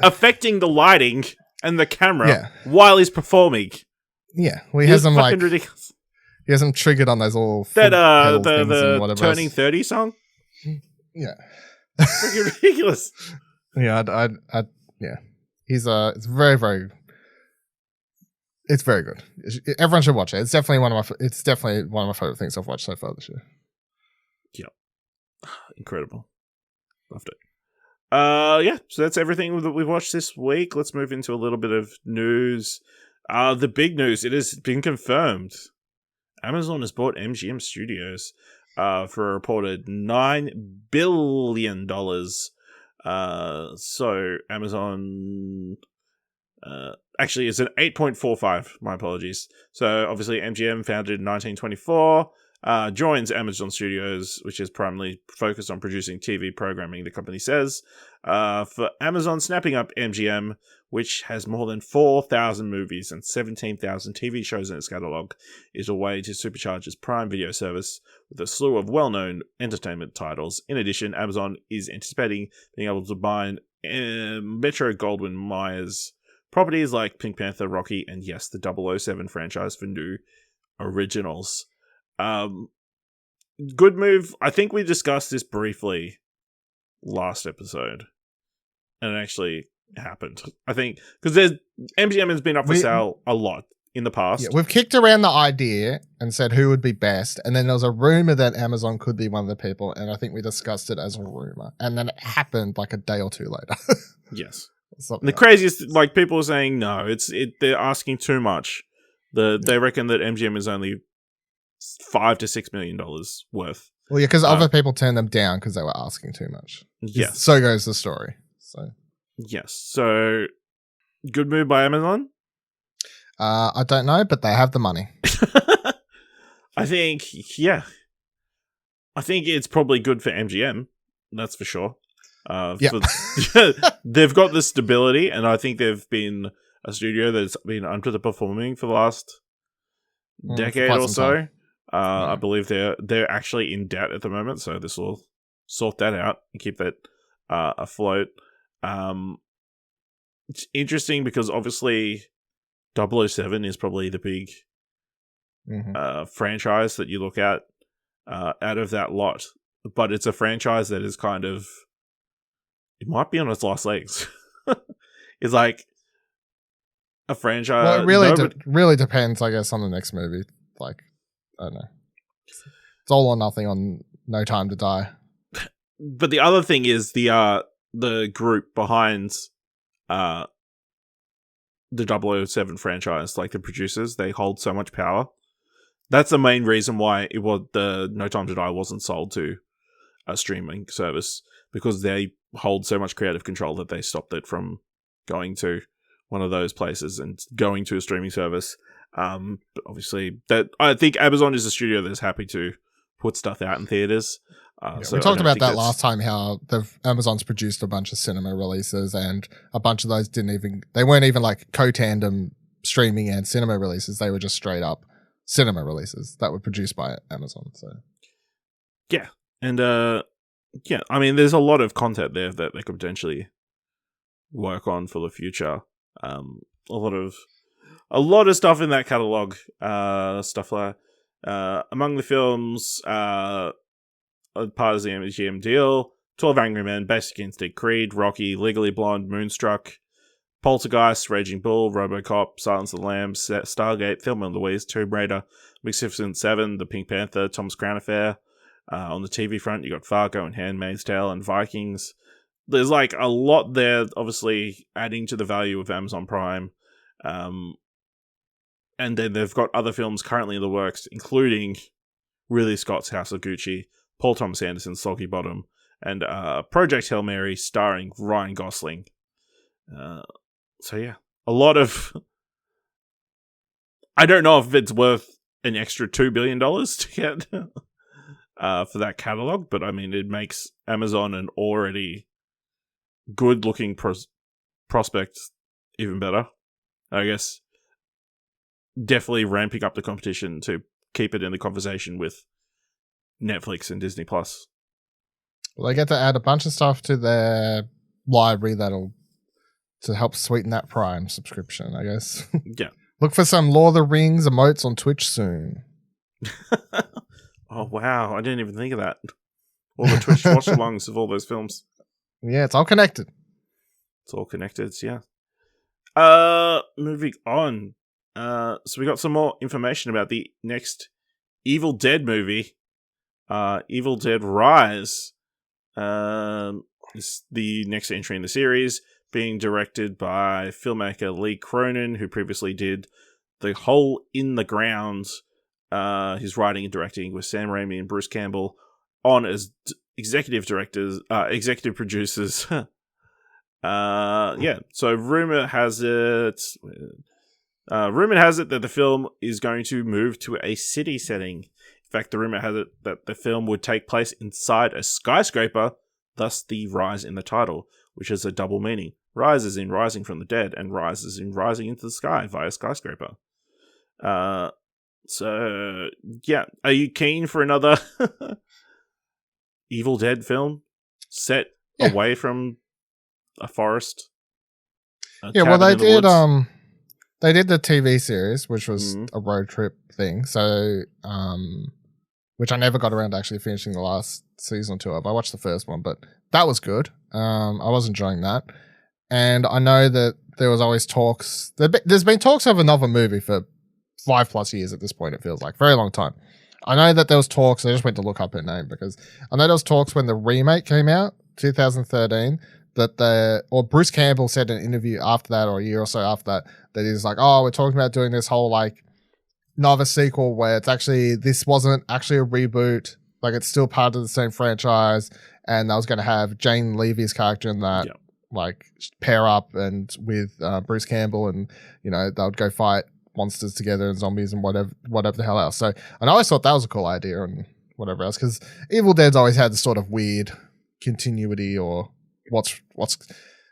affecting the lighting and the camera while he's performing. Yeah, well, he hasn't fucking ridiculous. He hasn't triggered on those all the Turning 30 song. Yeah, freaking ridiculous. Yeah, he's it's very, very. It's very good. Everyone should watch it. It's definitely one of my favorite things I've watched so far this year. Yeah, incredible. Loved it. So that's everything that we've watched this week. Let's move into a little bit of news. The big news, it has been confirmed. Amazon has bought MGM Studios for a reported $9 billion. So Amazon actually it's an 8.45, my apologies. So obviously MGM, founded in 1924, joins Amazon Studios, which is primarily focused on producing TV programming, the company says. For Amazon snapping up MGM, which has more than 4,000 movies and 17,000 TV shows in its catalog, is a way to supercharge its Prime Video service with a slew of well-known entertainment titles. In addition, Amazon is anticipating being able to buy Metro-Goldwyn-Mayer's properties like Pink Panther, Rocky, and yes, the 007 franchise for new originals. Good move. I think we discussed this briefly last episode, and it actually happened. I think because MGM has been up for sale a lot in the past. Yeah, we've kicked around the idea and said who would be best, and then there was a rumor that Amazon could be one of the people, and I think we discussed it as a rumor, and then it happened like a day or two later. Yes. The craziest, like, people are saying no, they're asking too much. They reckon that MGM is only $5 to $6 million worth. Well, yeah, because other people turned them down because they were asking too much. Yes. So goes the story. So yes. So good move by Amazon? I don't know, but they have the money. I think it's probably good for MGM. That's for sure. They've got the stability, and I think they've been a studio that's been underperforming for the last decade or so. I believe they're actually in debt at the moment, so this will sort that out and keep that afloat. It's interesting because obviously 007 is probably the big franchise that you look at out of that lot, but it's a franchise that is kind of, it might be on its last legs. It's like a franchise. Well, it really depends, I guess, on the next movie. Like, I don't know. It's all or nothing on No Time to Die. But the other thing is the group behind the 007 franchise, like the producers, they hold so much power. That's the main reason why the No Time to Die wasn't sold to a streaming service, because they hold so much creative control that they stopped it from going to one of those places and going to a streaming service. But obviously, that I think Amazon is a studio that's happy to put stuff out in theaters. So we talked about that last time, how Amazon's produced a bunch of cinema releases, and a bunch of those they weren't even like co-tandem streaming and cinema releases. They were just straight up cinema releases that were produced by Amazon. So yeah, and yeah, I mean, there's a lot of content there that they could potentially work on for the future. A lot of stuff in that catalog. Stuff like among the films, part of the MGM deal: 12 Angry Men, Basic Instinct, Creed, Rocky, Legally Blonde, Moonstruck, Poltergeist, Raging Bull, RoboCop, Silence of the Lambs, Stargate, Thelma and Louise, Tomb Raider, Magnificent Seven, The Pink Panther, Thomas Crown Affair. On the TV front, you got Fargo and Handmaid's Tale and Vikings. There's like a lot there, obviously adding to the value of Amazon Prime. And then they've got other films currently in the works, including Ridley Scott's House of Gucci, Paul Thomas Anderson's Soggy Bottom, and Project Hail Mary starring Ryan Gosling. So yeah, a lot of... I don't know if it's worth an extra $2 billion to get for that catalog, but I mean, it makes Amazon an already good-looking prospect even better. I guess definitely ramping up the competition to keep it in the conversation with Netflix and Disney Plus. Well, they get to add a bunch of stuff to their library to help sweeten that Prime subscription, I guess. Yeah. Look for some Lord of the Rings emotes on Twitch soon. Oh, wow. I didn't even think of that. All the Twitch watch-alongs of all those films. Yeah, it's all connected. It's all connected, yeah. Moving on. So we got some more information about the next Evil Dead movie. Evil Dead Rise. Is the next entry in the series, being directed by filmmaker Lee Cronin, who previously did The Hole in the Ground. His writing and directing with Sam Raimi and Bruce Campbell on as executive producers. Yeah. So rumor has it that the film is going to move to a city setting. In fact, the rumor has it that the film would take place inside a skyscraper, thus the rise in the title, which is a double meaning. Rise is in rising from the dead, and rise is in rising into the sky via skyscraper. So, yeah. Are you keen for another Evil Dead film set away from a forest? Well, they did the TV series, which was a road trip thing. So, which I never got around to actually finishing the last season or two of. I watched the first one, but that was good. I was enjoying that. And I know that there was always talks. There's been talks of another movie for 5+ years at this point, it feels like. Very long time. I know that there was talks. I just went to look up her name because I know there was talks when the remake came out, 2013, that Bruce Campbell said in an interview after that, or a year or so after that he's like, oh, we're talking about doing this whole like another sequel where this wasn't actually a reboot. Like, it's still part of the same franchise. And I was going to have Jane Levy's character in that, like, pair up and with Bruce Campbell, and, you know, they would go fight monsters together and zombies and whatever the hell else. So, and I always thought that was a cool idea and whatever else, because Evil Dead's always had this sort of weird continuity, or what's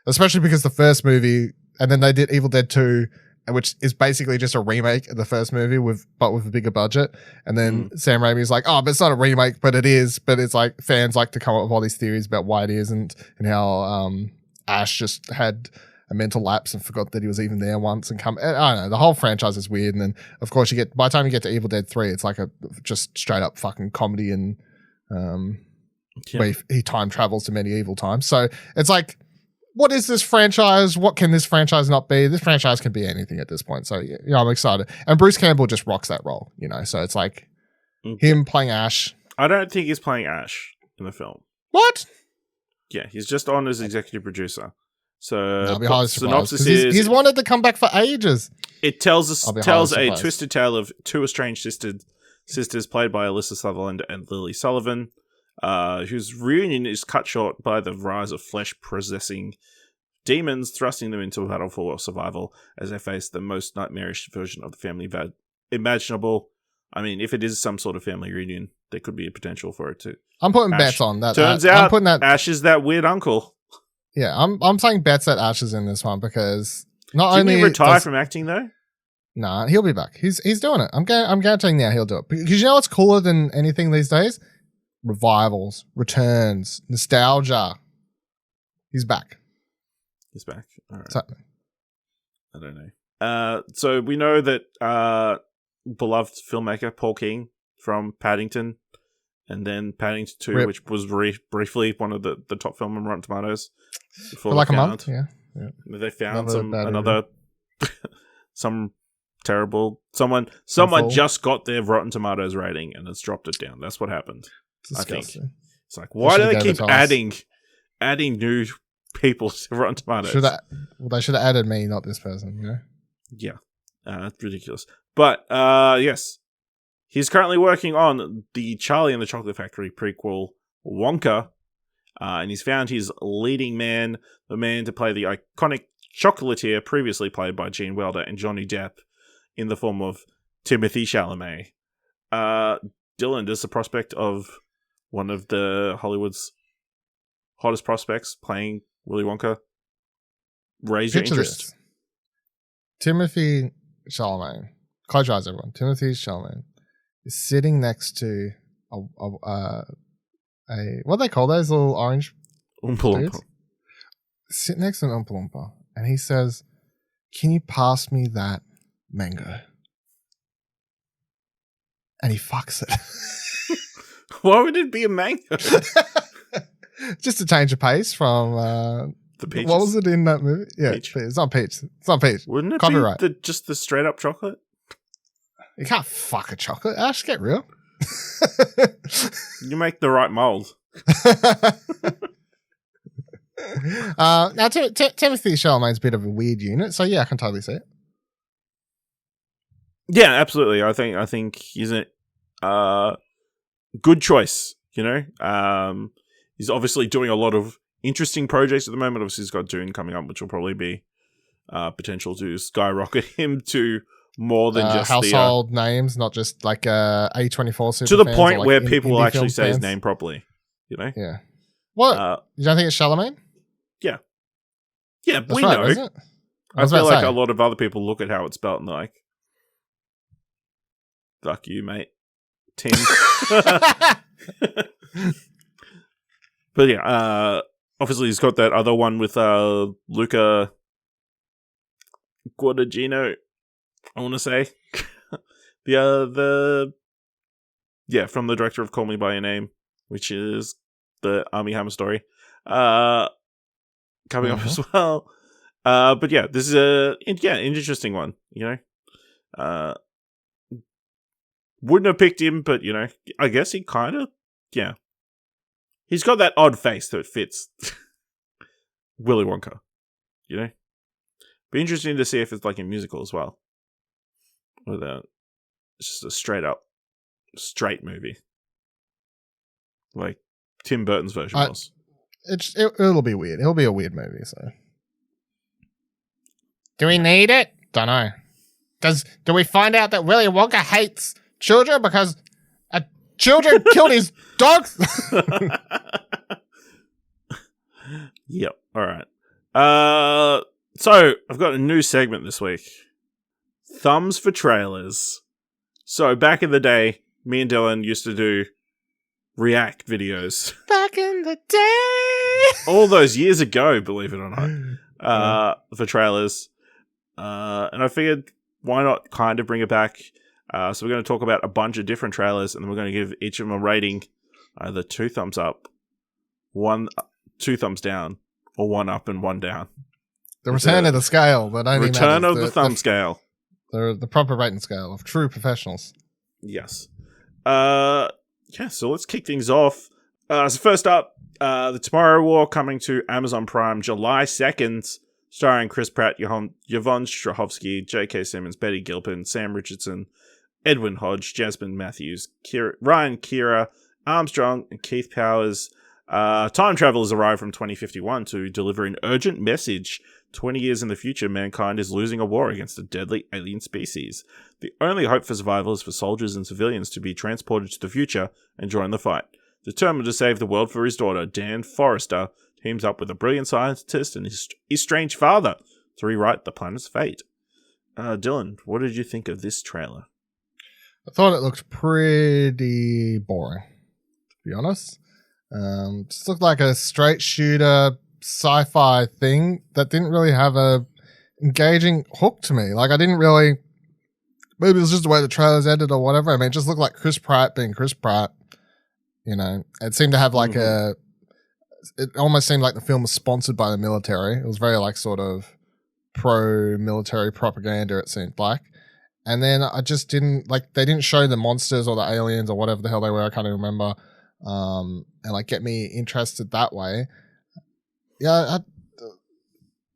especially because the first movie, and then they did Evil Dead 2, which is basically just a remake of the first movie but with a bigger budget. And then Sam Raimi's like, oh, but it's not a remake, but it is. But it's like fans like to come up with all these theories about why it isn't, and how Ash just had a mental lapse and forgot that he was even there once and I don't know, the whole franchise is weird. And then of course by the time you get to Evil Dead 3, it's like a just straight up fucking comedy, and where he time travels to medieval times. So it's like, what is this franchise? What can this franchise not be? This franchise can be anything at this point. So yeah, I'm excited. And Bruce Campbell just rocks that role, you know. So it's like him playing Ash. I don't think he's playing Ash in the film. What? Yeah, he's just on as executive producer. So I'll be highly surprised, synopsis is he's wanted to come back for ages. It tells a twisted tale of two estranged sisters played by Alyssa Sutherland and Lily Sullivan, whose reunion is cut short by the rise of flesh-possessing demons, thrusting them into a battle for survival as they face the most nightmarish version of the family imaginable. I mean, if it is some sort of family reunion, there could be a potential for it too. I'm putting bets on that. Turns out Ash is that weird uncle. Yeah, I'm saying bets that Ash is in this one because not Didn't only he retire from acting though? Nah, he'll be back. He's doing it. I'm guaranteeing now he'll do it. Because you know what's cooler than anything these days? Revivals, returns, nostalgia. He's back. He's back. All right. So, I don't know. So we know that beloved filmmaker Paul King from Paddington, and then Paddington 2, Rip. which was briefly one of the top film on Rotten Tomatoes. For like a month, yeah. They found Another some terrible someone just got their Rotten Tomatoes rating and it's dropped it down. That's what happened. I think it's like, why do they keep adding new people to Rotten Tomatoes? They should have added me, not this person. You know? Yeah, it's ridiculous. But yes, he's currently working on the Charlie and the Chocolate Factory prequel, Wonka, and he's found his leading man, the man to play the iconic chocolatier previously played by Gene Wilder and Johnny Depp, in the form of Timothy Chalamet. Dylan, does the prospect of one of the Hollywood's hottest prospects playing Willy Wonka raise your interest? This. Timothy Chalamet. Close your eyes, everyone. Timothy Chalamet is sitting next to a what do they call those little orange Oompa Loompa. Sit next to an Oompa Loompa, and he says, "Can you pass me that mango?" And he fucks it. Why would it be a mango? Just to change the pace from the peaches. What was it in that movie? Yeah, Peach. It's not peach. It's not peach. Wouldn't it Copyright. be just the straight up chocolate? You can't fuck a chocolate. Ash, get real. You make the right mold. Now, Timothy Chalamet's a bit of a weird unit, so yeah, I can totally see it. Yeah, absolutely. I think he's a good choice. You know, he's obviously doing a lot of interesting projects at the moment. Obviously, he's got Dune coming up, which will probably be potential to skyrocket him to more than just household names, not just like A24 super to the fans point or like where people will actually say his fans. name properly. You know? Yeah. What? You don't think it's Chalamet? Yeah. Yeah, That's we right, know. isn't it? I feel like a lot of other people look at how it's spelled and they're like, fuck you, mate. Tim. But yeah, obviously he's got that other one with Luca Guadagnino, I want to say. From the director of Call Me By Your Name, which is the Armie Hammer story. Coming up as well. But yeah, this is an interesting one, you know. Wouldn't have picked him, but you know, I guess he kind of, yeah. He's got that odd face that fits Willy Wonka, you know. Be interesting to see if it's like a musical as well, or it's just a straight movie, like Tim Burton's version was. It'll be weird. It'll be a weird movie. So, do we need it? Don't know. Do we find out that Willy Wonka hates children because children killed his dogs? Yep. All right. So I've got a new segment this week. Thumbs for trailers. So back in the day, me and Dylan used to do react videos. Back in the day, all those years ago, believe it or not, for trailers. And I figured, why not kind of bring it back? So we're going to talk about a bunch of different trailers, and then we're going to give each of them a rating, either 2 thumbs up, 2 thumbs down, or 1 up and 1 down. The return of the scale, but only return of the thumb scale. The proper rating scale of true professionals. Yes. So let's kick things off. So first up, The Tomorrow War, coming to Amazon Prime July 2nd, starring Chris Pratt, Yvonne Strahovski, J.K. Simmons, Betty Gilpin, Sam Richardson, Edwin Hodge, Jasmine Matthews, Ryan Kira, Armstrong, and Keith Powers. Time travelers arrive from 2051 to deliver an urgent message. 20 years in the future, mankind is losing a war against a deadly alien species. The only hope for survival is for soldiers and civilians to be transported to the future and join the fight. Determined to save the world for his daughter, Dan Forrester teams up with a brilliant scientist and his estranged father to rewrite the planet's fate. Dylan, what did you think of this trailer? I thought it looked pretty boring, to be honest. Just looked like a straight shooter sci-fi thing that didn't really have a engaging hook to me. Like, I didn't really, maybe it was just the way the trailers ended or whatever. I mean, it just looked like Chris Pratt being Chris Pratt. You know, it seemed to have like it almost seemed like the film was sponsored by the military. It was very like sort of pro-military propaganda, it seemed like. And then I just didn't, like, they didn't show the monsters or the aliens or whatever the hell they were. I can't even remember. And like get me interested that way. Yeah,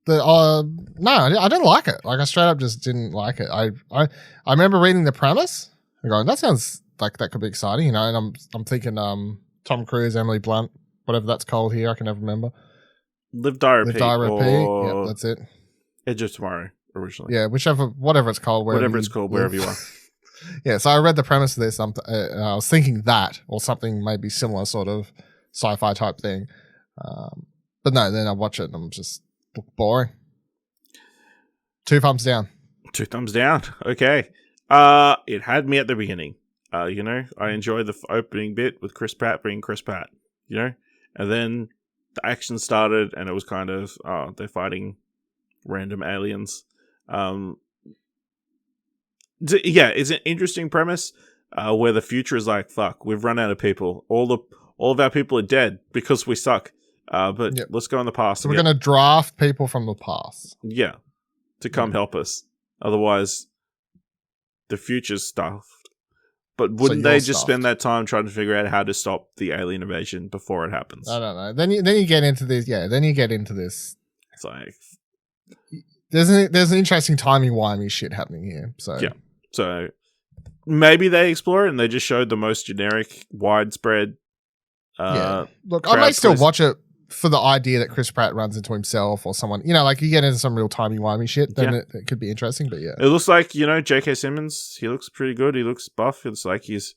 no, I didn't like it. Like, I straight up just didn't like it. I remember reading the premise and going, that sounds like that could be exciting, you know. And I'm thinking Tom Cruise, Emily Blunt, whatever that's called here, I can never remember. Live, Die, Repeat. Live, Die, Repeat. Yep, that's it. Edge of Tomorrow, originally. Yeah, whatever it's called. Whatever it's called, wherever you are. Yeah, so I read the premise of this. I was thinking that, or something maybe similar sort of sci-fi type thing. But no, then I watch it and I'm just boring. 2 thumbs down. 2 thumbs down. Okay. It had me at the beginning. You know, I enjoyed the opening bit with Chris Pratt being Chris Pratt, you know? And then the action started and it was kind of, they're fighting random aliens. Yeah, it's an interesting premise where the future is like, fuck, we've run out of people. All of our people are dead because we suck. But yep. Let's go in the past. So we're going to draft people from the past. Yeah, to come help us. Otherwise, the future's stuffed. But wouldn't they just spend that time trying to figure out how to stop the alien invasion before it happens? I don't know. Then you get into this. Yeah, then you get into this. It's like there's an interesting timey-wimey shit happening here. So yeah. So maybe they explore it and they just showed the most generic, widespread. Yeah. Look, I may still watch it for the idea that Chris Pratt runs into himself or someone. You know, like you get into some real timey-wimey shit, then it could be interesting. But yeah, it looks like, you know, J.K. Simmons. He looks pretty good. He looks buff. It's like he's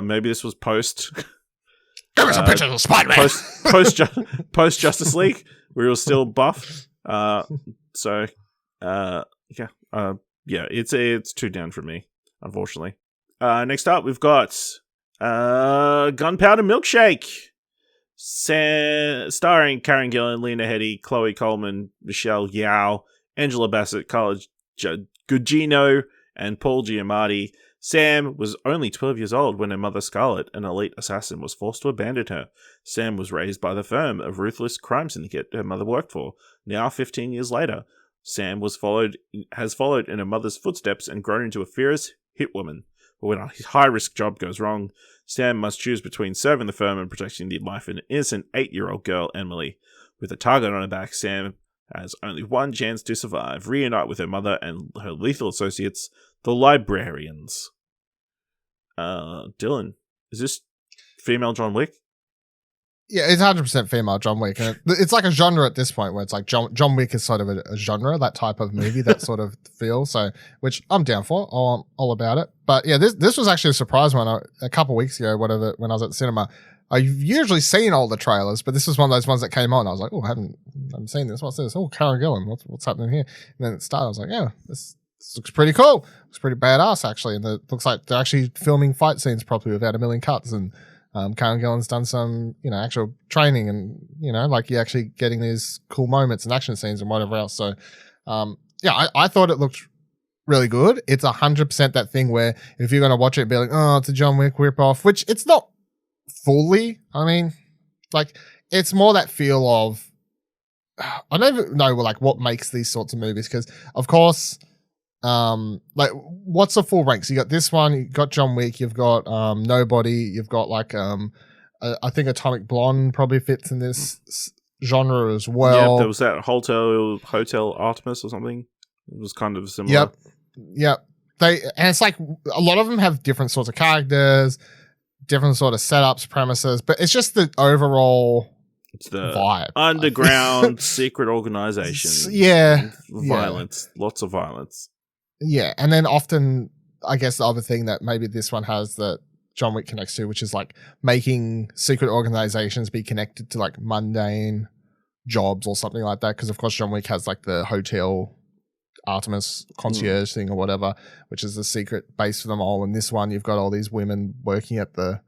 maybe this was post. Give us a picture of Spider-Man. Post Justice League, where he was still buff. Yeah, it's 2 down for me, unfortunately. Next up, we've got Gunpowder Milkshake, starring Karen Gillan, Lena Headey, Chloe Coleman, Michelle Yeoh, Angela Bassett, Carla Gugino, and Paul Giamatti. Sam was only 12 years old when her mother Scarlett, an elite assassin, was forced to abandon her. Sam was raised by the firm of ruthless crime syndicate her mother worked for. Now, 15 years later, Sam has followed in her mother's footsteps and grown into a fierce hitwoman. But when a high-risk job goes wrong, Sam must choose between serving the firm and protecting the life of an innocent 8-year-old girl, Emily. With a target on her back, Sam has only one chance to survive: reunite with her mother and her lethal associates, the Librarians. Dylan, is this female John Wick? Yeah, it's 100% female John Wick. And it's like a genre at this point where it's like John Wick is sort of a genre, that type of movie, that sort of feel. So, which I'm down for, all about it. But yeah, this was actually a surprise one. A couple of weeks ago, whatever, when I was at the cinema. I've usually seen all the trailers, but this was one of those ones that came on. I was like, oh, I haven't seen this. What's this? Oh, Karen Gillan. What's happening here? And then it started. I was like, yeah, this looks pretty cool. Looks pretty badass, actually. And it looks like they're actually filming fight scenes properly without a million cuts. And Karen Gillan's done some, you know, actual training and, you know, like you're actually getting these cool moments and action scenes and whatever else. So, yeah, I thought it looked really good. It's 100% that thing where if you're going to watch it and be like, oh, it's a John Wick ripoff, which it's not fully. I mean, like, it's more that feel of, I don't even know, like, what makes these sorts of movies, because, of course, like, what's the full ranks? You got this one, you got John Wick, you've got Nobody, you've got like I think Atomic Blonde probably fits in this genre as well. Yeah, there was that Hotel Artemis or something. It was kind of similar. Yep. And it's like a lot of them have different sorts of characters, different sort of setups, premises, but it's just the overall It's the vibe. underground secret organization. Yeah. Violence. Yeah. Lots of violence. Yeah. And then often, I guess the other thing that maybe this one has that John Wick connects to, which is like making secret organizations be connected to like mundane jobs or something like that. Because of course John Wick has like the hotel Artemis concierge thing or whatever, which is the secret base for them all. And this one, you've got all these women working at the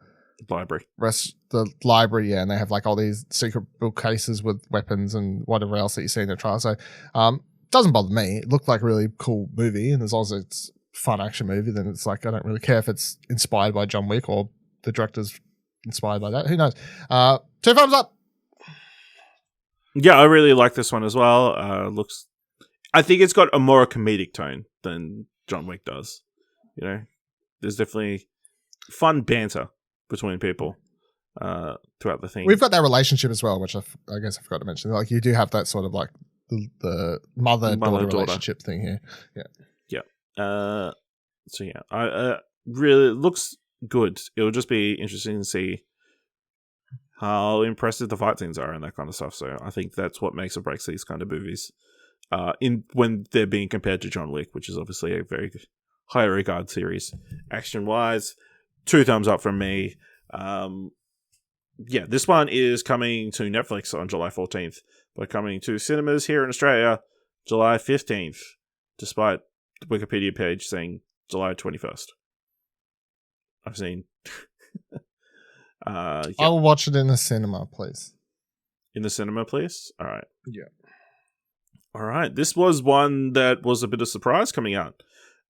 library, yeah, and they have like all these secret bookcases with weapons and whatever else that you see in the trailer. So doesn't bother me. It looked like a really cool movie, and as long as it's a fun action movie, then it's like I don't really care if it's inspired by John Wick or the director's inspired by that. Who knows? 2 thumbs up. Yeah, I really like this one as well. I think it's got a more comedic tone than John Wick does. You know, there's definitely fun banter between people throughout the thing. We've got that relationship as well, which I guess I forgot to mention. Like you do have that sort of like the mother-daughter relationship thing here. Yeah. So yeah, I really looks good. It'll just be interesting to see how impressive the fight scenes are and that kind of stuff. So I think that's what makes or breaks these kind of movies. When they're being compared to John Wick, which is obviously a very high regard series. Action wise, 2 thumbs up from me. Yeah, this one is coming to Netflix on July 14th, but coming to cinemas here in Australia July 15th, despite the Wikipedia page saying July 21st. I've seen. Yeah. I'll watch it in the cinema, please. In the cinema, please? All right. Yeah. All right. This was one that was a bit of surprise coming out.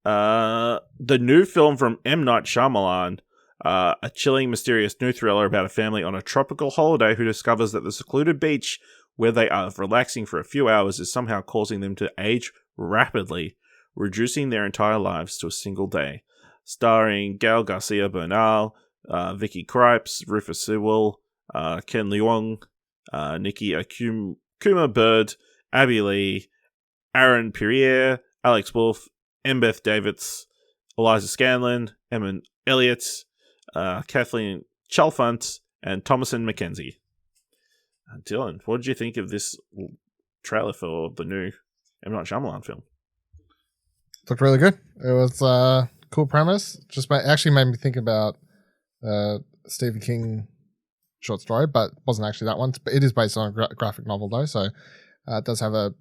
The new film from M. Night Shyamalan, a chilling, mysterious new thriller about a family on a tropical holiday who discovers that the secluded beach where they are relaxing for a few hours is somehow causing them to age rapidly, reducing their entire lives to a single day. Starring Gael Garcia Bernal, Vicky Krieps, Rufus Sewell, Ken Leung, Nikki Akuma Bird, Abby Lee, Aaron Pierre, Alex Wolff, Embeth Davids, Eliza Scanlon, Emma Elliott, Kathleen Chalfant, and Thomasin McKenzie. Dylan, what did you think of this trailer for the new M. Night Shyamalan film? Looked really good. It was a cool premise. Just actually made me think about Stephen King short story, but wasn't actually that one. But it is based on a graphic novel though, so it does have a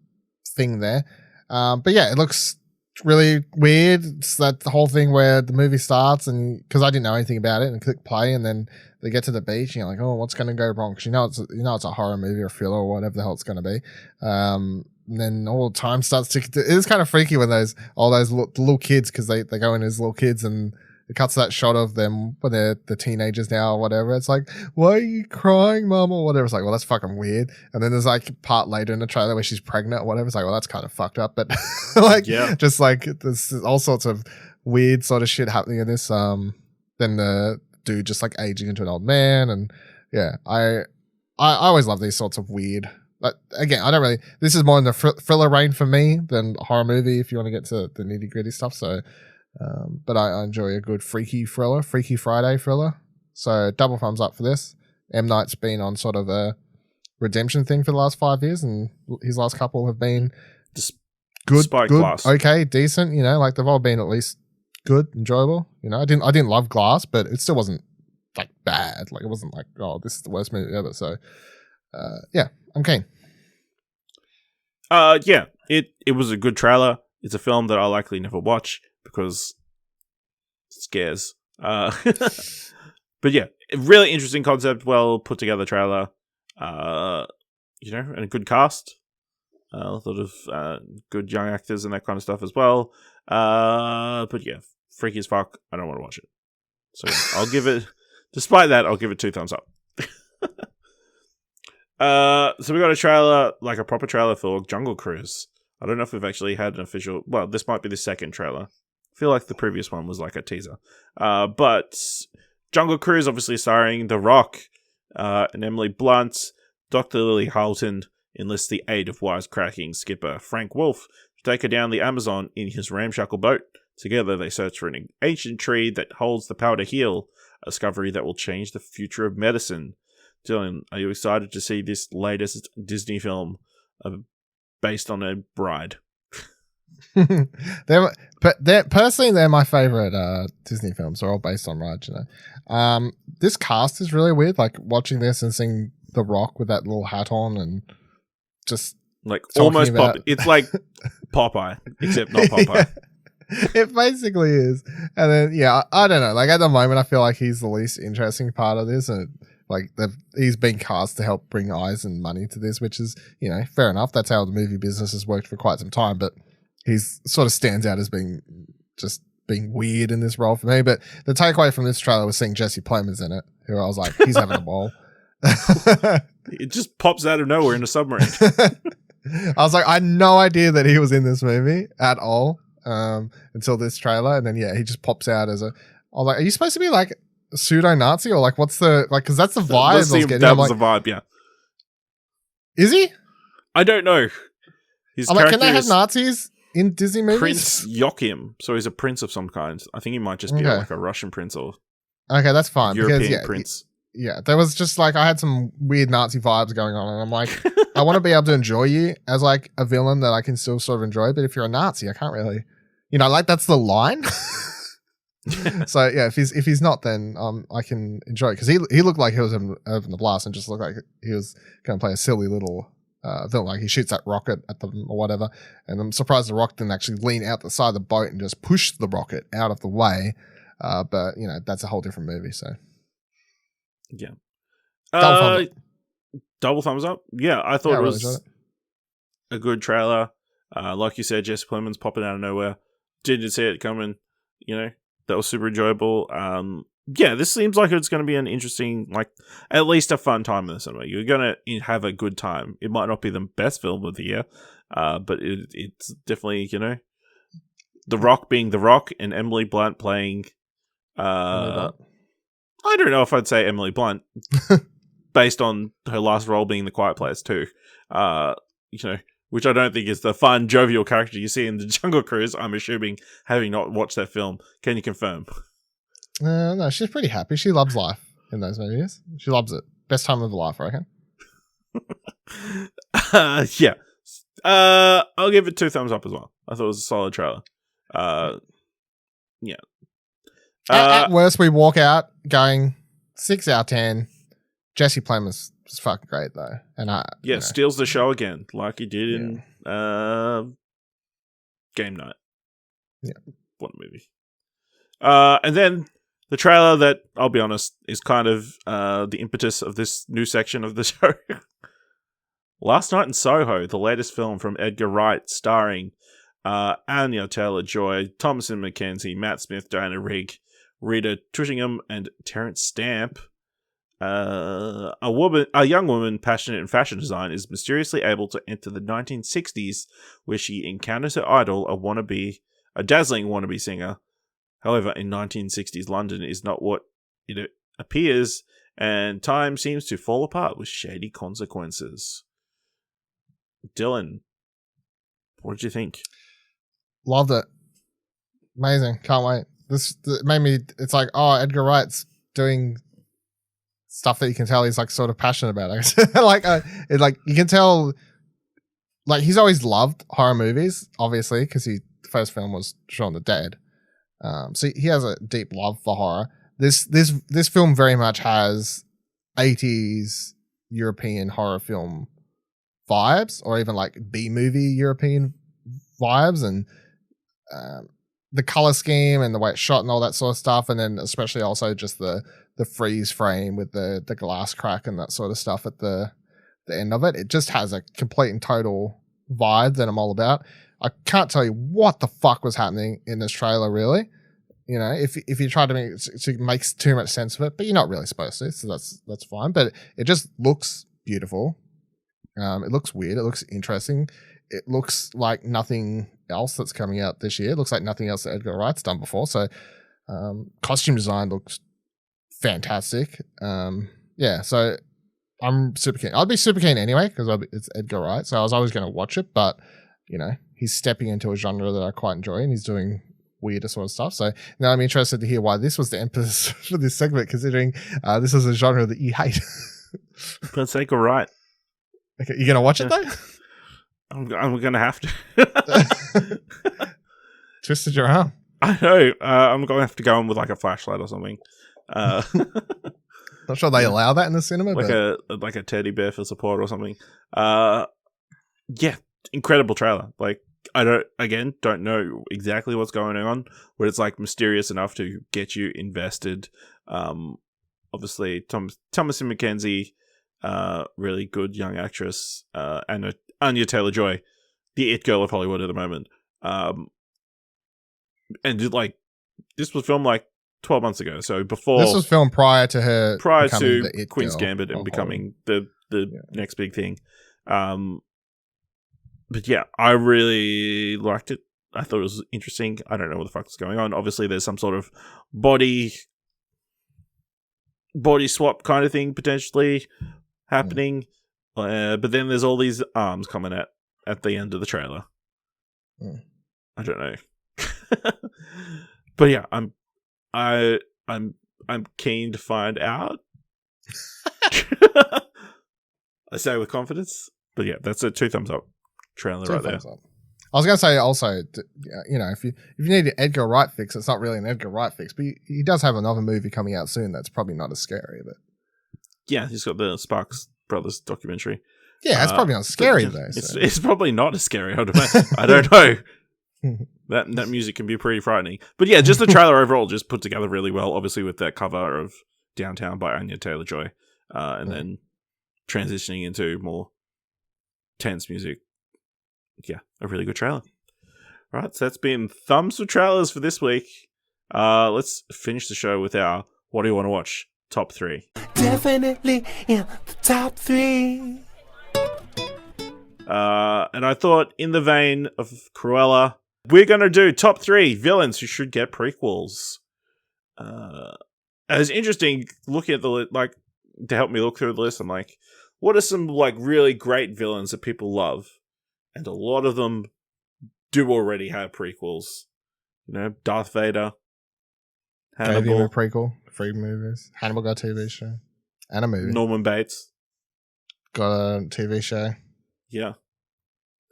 thing there. But yeah, it looks really weird. It's that the whole thing where the movie starts, and because I didn't know anything about it, and click play, and then they get to the beach, and you're like, oh, what's going to go wrong? Because you know it's a horror movie or thriller or whatever the hell it's going to be. And then all the time starts ticking. It is kind of freaky when those little kids, because they go in as little kids, and it cuts to that shot of them when they're the teenagers now or whatever. It's like, why are you crying, mum, or whatever. It's like, well, that's fucking weird. And then there's like part later in the trailer where she's pregnant or whatever. It's like, well, that's kind of fucked up. But like, yeah, just like there's all sorts of weird sort of shit happening in this. Then the dude just like aging into an old man, and yeah, I always love these sorts of weird. But again, I don't really. This is more in the thriller range for me than a horror movie. If you want to get to the nitty gritty stuff, so. But I enjoy a good Freaky Friday thriller. So double thumbs up for this. M. Night's been on sort of a redemption thing for the last 5 years, and his last couple have been good, Glass. Okay, decent. You know, like they've all been at least good, enjoyable. You know, I didn't love Glass, but it still wasn't like bad. Like it wasn't like, oh, this is the worst movie ever. So yeah, I'm keen. Yeah, it was a good trailer. It's a film that I'll likely never watch because it scares. But yeah, really interesting concept, well put together trailer. You know, and a good cast. A lot of good young actors and that kind of stuff as well. But yeah, freaky as fuck. I don't want to watch it. So yeah, I'll give it, despite that, I'll give it 2 thumbs up. So we got a trailer, like a proper trailer for Jungle Cruise. I don't know if we've actually had an official, well, this might be the second trailer. I feel like the previous one was like a teaser. But Jungle Cruise, obviously starring The Rock and Emily Blunt. Dr. Lily Halton enlists the aid of wisecracking skipper Frank Wolf to take her down the Amazon in his ramshackle boat Together, they search for an ancient tree that holds the power to heal, a discovery that will change the future of medicine. Dylan, are you excited to see this latest Disney film based on a bride? Personally, they're my favorite Disney films. They're all based on rides, you know. This cast is really weird. Like watching this and seeing The Rock with that little hat on and just like almost Popeye. It's like Popeye, except not Popeye. It basically is. And then I don't know. Like at the moment, I feel like he's the least interesting part of this, and like he's been cast to help bring eyes and money to this, which is, you know, fair enough. That's how the movie business has worked for quite some time. But he's sort of stands out as being weird in this role for me. But the takeaway from this trailer was seeing Jesse Plemons in it, who I was like, he's having a ball. It just pops out of nowhere in a submarine. I was like, I had no idea that he was in this movie at all until this trailer. And then, he just pops out as I was like, are you supposed to be like a pseudo-Nazi or like what's the, like, because that's the vibe I was getting. That was the vibe, yeah. Is he? I don't know. His I'm like, can they have Nazis in Disney movies? Prince Joachim. So he's a prince of some kind. I think he might just be like a Russian prince or okay, that's fine. European prince. Yeah, there was just like, I had some weird Nazi vibes going on, and I'm like, I want to be able to enjoy you as like a villain that I can still sort of enjoy, but if you're a Nazi, I can't really, you know, like that's the line. So yeah, if he's not, then I can enjoy it, because he looked like he was having the blast and just looked like he was going to play a silly little villain, like he shoots that rocket at them or whatever, and I'm surprised the Rock didn't actually lean out the side of the boat and just push the rocket out of the way, but you know, that's a whole different movie, so. Yeah. Double thumbs up. Yeah, I thought it was a good trailer. Like you said, Jesse Plemons popping out of nowhere. Didn't see it coming. You know, that was super enjoyable. Yeah, this seems like it's going to be an interesting, like, at least a fun time in the cinema. You're going to have a good time. It might not be the best film of the year, but it's definitely, you know, The Rock being The Rock and Emily Blunt playing... I don't know if I'd say Emily Blunt, based on her last role being The Quiet Place too. You know, which I don't think is the fun, jovial character you see in The Jungle Cruise. I'm assuming, having not watched that film. Can you confirm? No, she's pretty happy. She loves life in those movies. She loves it. Best time of her life, I reckon. Yeah. I'll give it 2 thumbs up as well. I thought it was a solid trailer. Yeah. At worst, we walk out going 6 out of 10. Jesse Plemons is fucking great though, and steals the show again, like he did in Game Night. Yeah, what a movie. And then the trailer that, I'll be honest, is kind of the impetus of this new section of the show. Last Night in Soho, the latest film from Edgar Wright, starring Anya Taylor-Joy, Thomasin McKenzie, Matt Smith, Diana Rigg, Rita Tushingham, and Terrence Stamp. A young woman passionate in fashion design is mysteriously able to enter the 1960s, where she encounters her idol, a dazzling wannabe singer. However, in 1960s London is not what it appears, and time seems to fall apart with shady consequences. Dylan, what did you think? Loved it. Amazing. Can't wait. This made me, it's like, oh, Edgar Wright's doing stuff that you can tell he's like sort of passionate about. Like you can tell, like he's always loved horror movies, obviously, because the first film was Shaun the Dead. So he has a deep love for horror. This film very much has 80s European horror film vibes, or even like B-movie European vibes, and the color scheme and the way it's shot and all that sort of stuff, and then especially also just the freeze frame with the glass crack and that sort of stuff at the end of it. It just has a complete and total vibe that I'm all about. I can't tell you what the fuck was happening in this trailer, really. You know, if you try to make it makes too much sense of it, but you're not really supposed to, so that's fine. But it just looks beautiful. It looks weird. It looks interesting. It looks like nothing else that's coming out this year. It looks like nothing else that Edgar Wright's done before. So, costume design looks fantastic. Yeah, so I'm super keen. I'd be super keen anyway, because it's Edgar Wright, so I was always going to watch it, but, you know, he's stepping into a genre that I quite enjoy, and he's doing weirder sort of stuff. So now I'm interested to hear why this was the impetus for this segment, considering this is a genre that you hate. Let's take a right. Okay, you gonna watch it though? I'm gonna have to. Twisted your arm. I know. I'm gonna have to go in with like a flashlight or something. Not sure they allow that in the cinema, like a teddy bear for support or something. Yeah, incredible trailer. Like I don't know exactly what's going on, but it's like mysterious enough to get you invested. Obviously, Thomasin McKenzie, really good young actress, and Anya Taylor-Joy, the it girl of Hollywood at the moment. And like this was filmed like 12 months ago, so before this was filmed prior to Queen's Gambit and becoming the next big thing. But yeah, I really liked it. I thought it was interesting. I don't know what the fuck's going on. Obviously, there's some sort of body swap kind of thing potentially happening. But then there's all these arms coming at the end of the trailer. I don't know. But yeah, I'm keen to find out. I say with confidence. But yeah, that's a 2 thumbs up trailer right there. I was going to say also, if you need an Edgar Wright fix, it's not really an Edgar Wright fix, but he does have another movie coming out soon that's probably not as scary. But yeah, he's got the Sparks Brothers documentary. Yeah, it's probably not scary though. So. It's probably not as scary. I don't know. That music can be pretty frightening. But yeah, just the trailer overall just put together really well, obviously with that cover of Downtown by Anya Taylor-Joy, and then transitioning into more tense music. Yeah, a really good trailer. Right, so that's been thumbs for trailers for this week. Let's finish the show with our What Do You Want to Watch? Top 3. Definitely in the top 3. And I thought, in the vein of Cruella, we're going to do top 3 villains who should get prequels. It was interesting looking at the to help me look through the list. I'm like, what are some really great villains that people love? And a lot of them do already have prequels. Darth Vader, Hannibal, a prequel, 3 movies. Hannibal got a TV show and a movie. Norman Bates got a TV show. Yeah.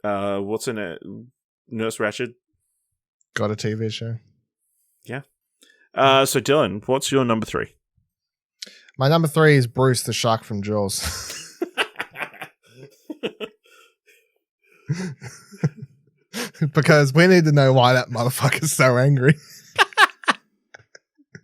What's in it? Nurse Ratched got a TV show. Yeah. So Dylan, what's your number 3? My number 3 is Bruce the shark from Jaws. Because we need to know why that motherfucker's so angry.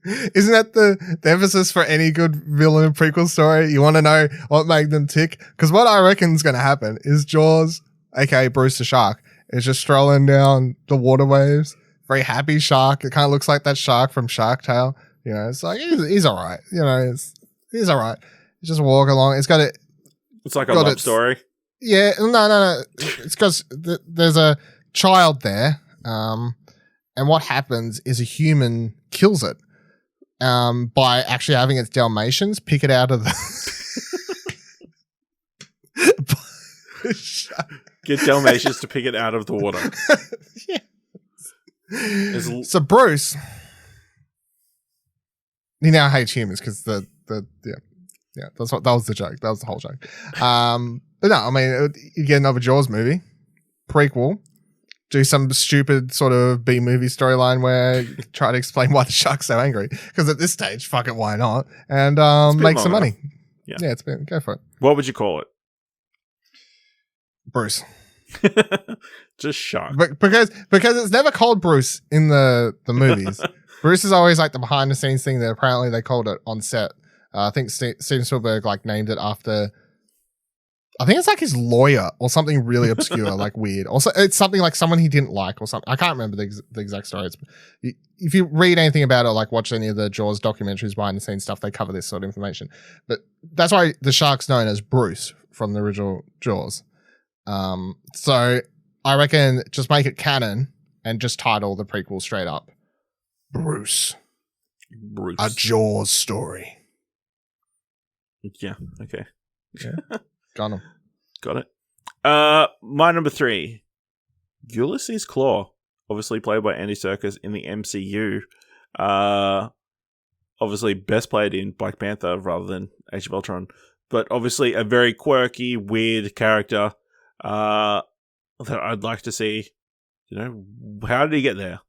Isn't that the emphasis for any good villain prequel story? You want to know what made them tick? Because what I reckon is going to happen is Jaws, aka Bruce the shark, is just strolling down the waterways. Very happy shark. It kind of looks like that shark from Shark Tale. It's like he's all right. He's all right. He's just walking along. It's got it. It's like a love story. Yeah, no. It's because there's a child there, and what happens is a human kills it by actually having its Dalmatians pick it out of the... Get Dalmatians to pick it out of the water. Yeah. So Bruce, he now hates humans because that was the joke. That was the whole joke. But no, I mean, you get another Jaws movie, prequel, do some stupid sort of B movie storyline where you try to explain why the shark's so angry. Because at this stage, fuck it, why not? And make some money. Yeah, go for it. What would you call it? Bruce. Just shark. Because it's never called Bruce in the movies. Bruce is always like the behind the scenes thing that apparently they called it on set. I think Steven Spielberg named it after, I think it's like his lawyer or something really obscure, weird. Also, it's something like someone he didn't like or something. I can't remember the exact story. If you read anything about it, watch any of the Jaws documentaries, behind the scenes stuff, they cover this sort of information. But that's why the shark's known as Bruce from the original Jaws. So I reckon just make it canon and just title the prequel straight up Bruce. A Jaws story. Yeah, okay. Yeah. Got it. My number 3, Ulysses Claw obviously played by Andy Serkis in the MCU. Obviously best played in Black Panther rather than Age of Ultron. But obviously a very quirky, weird character that I'd like to see. You know, how did he get there?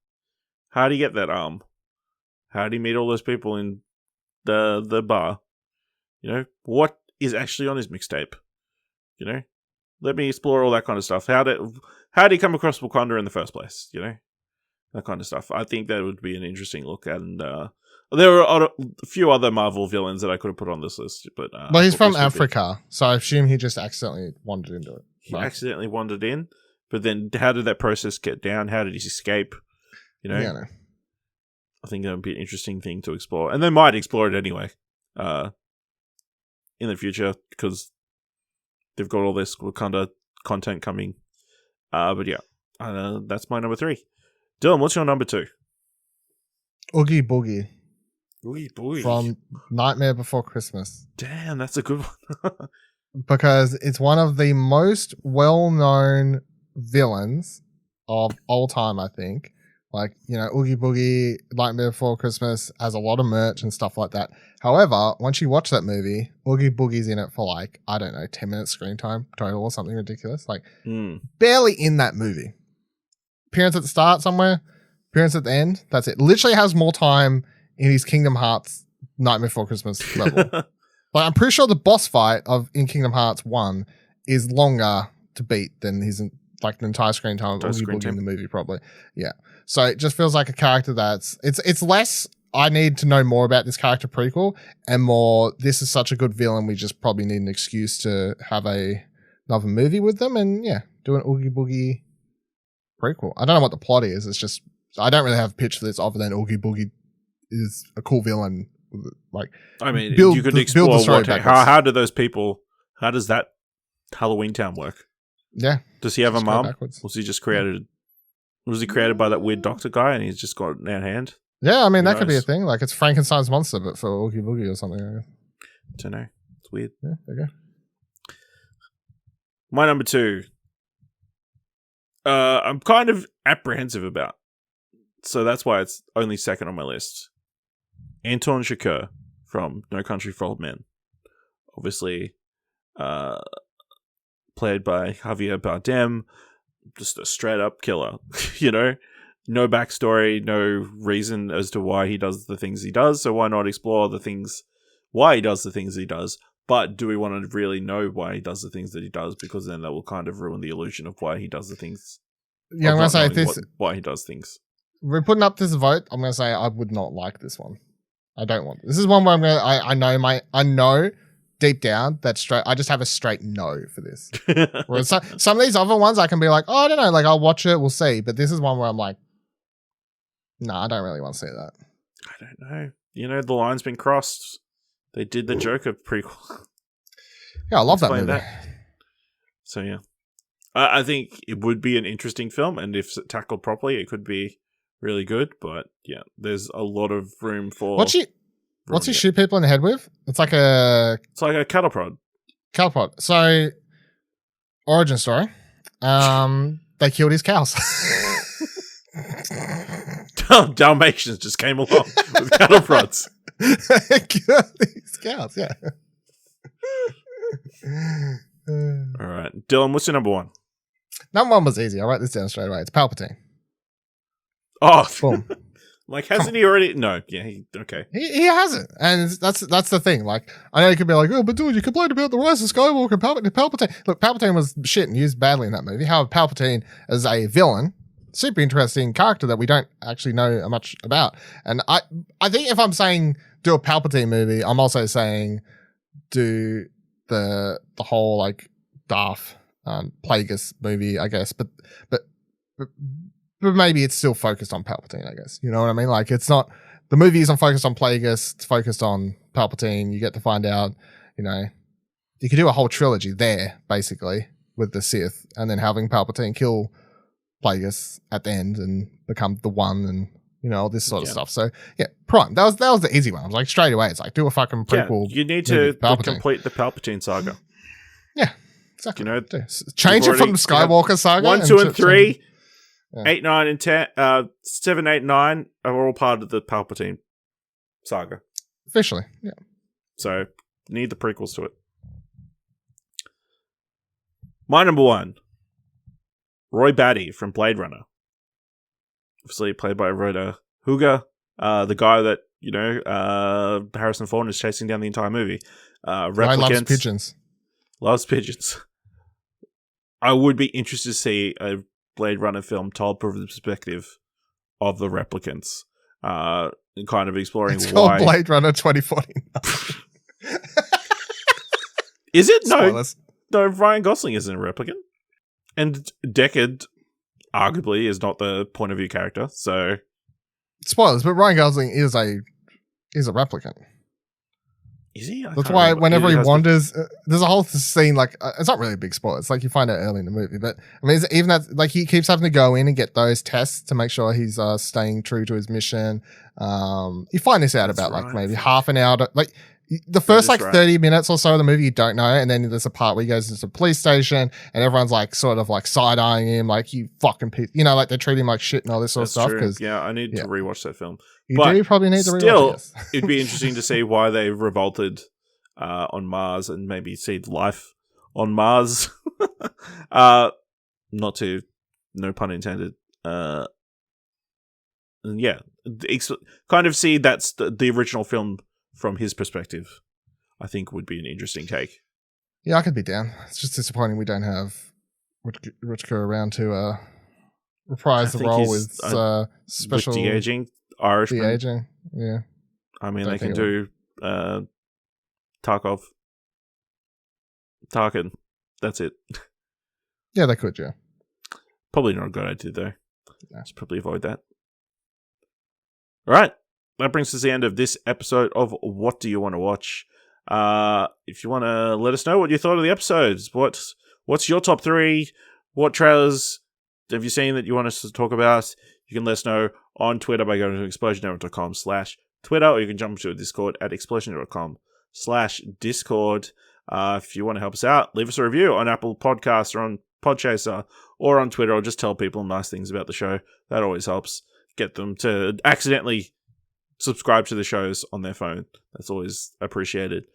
How did he get that arm? How did he meet all those people in the bar? You know, what is actually on his mixtape? You know, let me explore all that kind of stuff. How did he come across Wakanda in the first place? You know, that kind of stuff. I think that would be an interesting look. And there are a few other Marvel villains that I could have put on this list, but he's from Africa, so I assume he just accidentally wandered into it. He accidentally wandered in, but then how did that process get down? How did he escape? You know, yeah, no. I think that would be an interesting thing to explore, and they might explore it anyway in the future because they've got all this Wakanda content coming. But yeah, that's my number 3. Dylan, what's your number 2? Oogie Boogie. Oogie Boogie. From Nightmare Before Christmas. Damn, that's a good one. Because it's one of the most well-known villains of all time, I think. Like, you know, Oogie Boogie, Nightmare Before Christmas has a lot of merch and stuff like that. However, once you watch that movie, Oogie Boogie's in it for like, I don't know, 10 minutes screen time total or something ridiculous. Like, barely in that movie. Appearance at the start somewhere, appearance at the end, that's it. Literally has more time in his Kingdom Hearts Nightmare Before Christmas level. Like, I'm pretty sure the boss fight in Kingdom Hearts 1 is longer to beat than his like the entire screen time of Oogie Boogie in the movie, probably. Yeah. So it just feels like a character that's it's less I need to know more about this character prequel and more this is such a good villain we just probably need an excuse to have another movie with them and yeah, do an Oogie Boogie prequel. I don't know what the plot is. It's just I don't really have a pitch for this other than Oogie Boogie is a cool villain. Like, I mean, you could explore how do those people? How does that Halloween Town work? Yeah, does he have a mom? Was he just created? Was he created by that weird doctor guy, and he's just got an out hand? Yeah, I mean that could be a thing. Like it's Frankenstein's monster, but for Oogie Boogie or something. I don't know. It's weird. Yeah, there you go. My number 2. I'm kind of apprehensive about, so that's why it's only second on my list. Anton Chigurh from No Country for Old Men, obviously played by Javier Bardem, just a straight up killer. You know, no backstory, no reason as to why he does the things he does. So why not explore why he does the things he does? But do we want to really know why he does the things that he does? Because then that will kind of ruin the illusion of why he does the things. Yeah, I'm gonna say why he does things. We're putting up this vote. I'm gonna say I would not like this one. I don't want this. Is one where I know deep down that straight. I just have a straight no for this. Whereas some of these other ones I can be like, oh, I don't know, like I'll watch it, we'll see. But this is one where I'm like, no, I don't really want to see that. I don't know. You know, the line's been crossed. They did the Joker prequel. Yeah, I love that movie. So yeah, I think it would be an interesting film, and if tackled properly, it could be really good. But yeah, there's a lot of room for. What's he shoot people in the head with? It's like a cattle prod. Cattle prod. So, origin story. They killed his cows. Dalmatians just came along with cattle prods. Killed these cows, yeah. All right, Dylan, what's your number 1? Number 1 was easy. I'll write this down straight away. It's Palpatine. Oh, boom. Like, hasn't he already? No, yeah, okay. He hasn't, and that's the thing. Like, I know you could be like, oh, but dude, you complained about the Rise of Skywalker, Palpatine. Look, Palpatine was shit and used badly in that movie. However, Palpatine as a villain, super interesting character that we don't actually know much about. And I think if I'm saying do a Palpatine movie, I'm also saying do the whole like Darth Plagueis movie, I guess. But maybe it's still focused on Palpatine, I guess. You know what I mean? Like, it's not... The movie isn't focused on Plagueis. It's focused on Palpatine. You get to find out, you know... You could do a whole trilogy there, basically, with the Sith, and then having Palpatine kill Plagueis at the end and become the one and, you know, all this sort of stuff. So, yeah, Prime. That was the easy one. I was like, straight away, it's like, do a fucking prequel. Yeah, you need to complete the Palpatine saga. Yeah, exactly. You know, change it from the Skywalker saga. 1, 2, and 3... Yeah. 8, 9, and 10, 7, 8, 9 are all part of the Palpatine saga. Officially, yeah. So, need the prequels to it. My number 1, Roy Batty from Blade Runner. Obviously played by Rhoda Huga, the guy that, Harrison Ford is chasing down the entire movie. Replicants. Loves pigeons. Loves pigeons. I would be interested to see a Blade Runner film told from the perspective of the replicants. And kind of exploring It's why. called Blade Runner 2049. Is it? Spoilers. No, Ryan Gosling isn't a replicant. And Deckard, arguably, is not the point of view character, so... Spoilers, but Ryan Gosling is a replicant. Is he? That's why whenever he wanders, there's a whole scene, like, it's not really a big spoiler. It's like you find out early in the movie, but I mean, even that, like, he keeps having to go in and get those tests to make sure he's staying true to his mission. You find this out about like maybe half an hour, like the first like 30 minutes or so of the movie, you don't know. And then there's a part where he goes into the police station and everyone's like sort of like side eyeing him, like you fucking piece, like they treat him like shit and all this sort of stuff. Cause yeah, I need to rewatch that film. You do probably need to rewatch it. Still, it'd be interesting to see why they revolted on Mars and maybe see life on Mars. No pun intended. And yeah, kind of see that's the original film from his perspective. I think would be an interesting take. Yeah, I could be down. It's just disappointing we don't have Rutger around to reprise the role with special with de-aging Irishman. De-aging, yeah. I mean, they can do Tarkin. That's it. Yeah, they could, yeah. Probably not a good idea, though. Let's probably avoid that. All right. That brings us to the end of this episode of What Do You Want to Watch? If you want to let us know what you thought of the episodes, what's your top 3? What trailers have you seen that you want us to talk about? You can let us know on Twitter by going to explosionnetwork.com/Twitter, or you can jump to a Discord at explosionnetwork.com/Discord. If you want to help us out, leave us a review on Apple Podcasts or on Podchaser or on Twitter, or just tell people nice things about the show. That always helps get them to accidentally subscribe to the shows on their phone. That's always appreciated.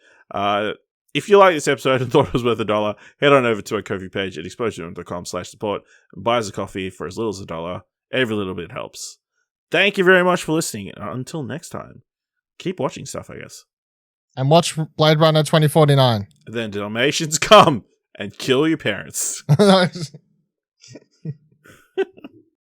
If you like this episode and thought it was worth $1, head on over to our Ko-fi page at explosionnetwork.com/support and buy us a coffee for as little as $1. Every little bit helps. Thank you very much for listening. Until next time, keep watching stuff, I guess. And watch Blade Runner 2049. Then Dalmatians come and kill your parents.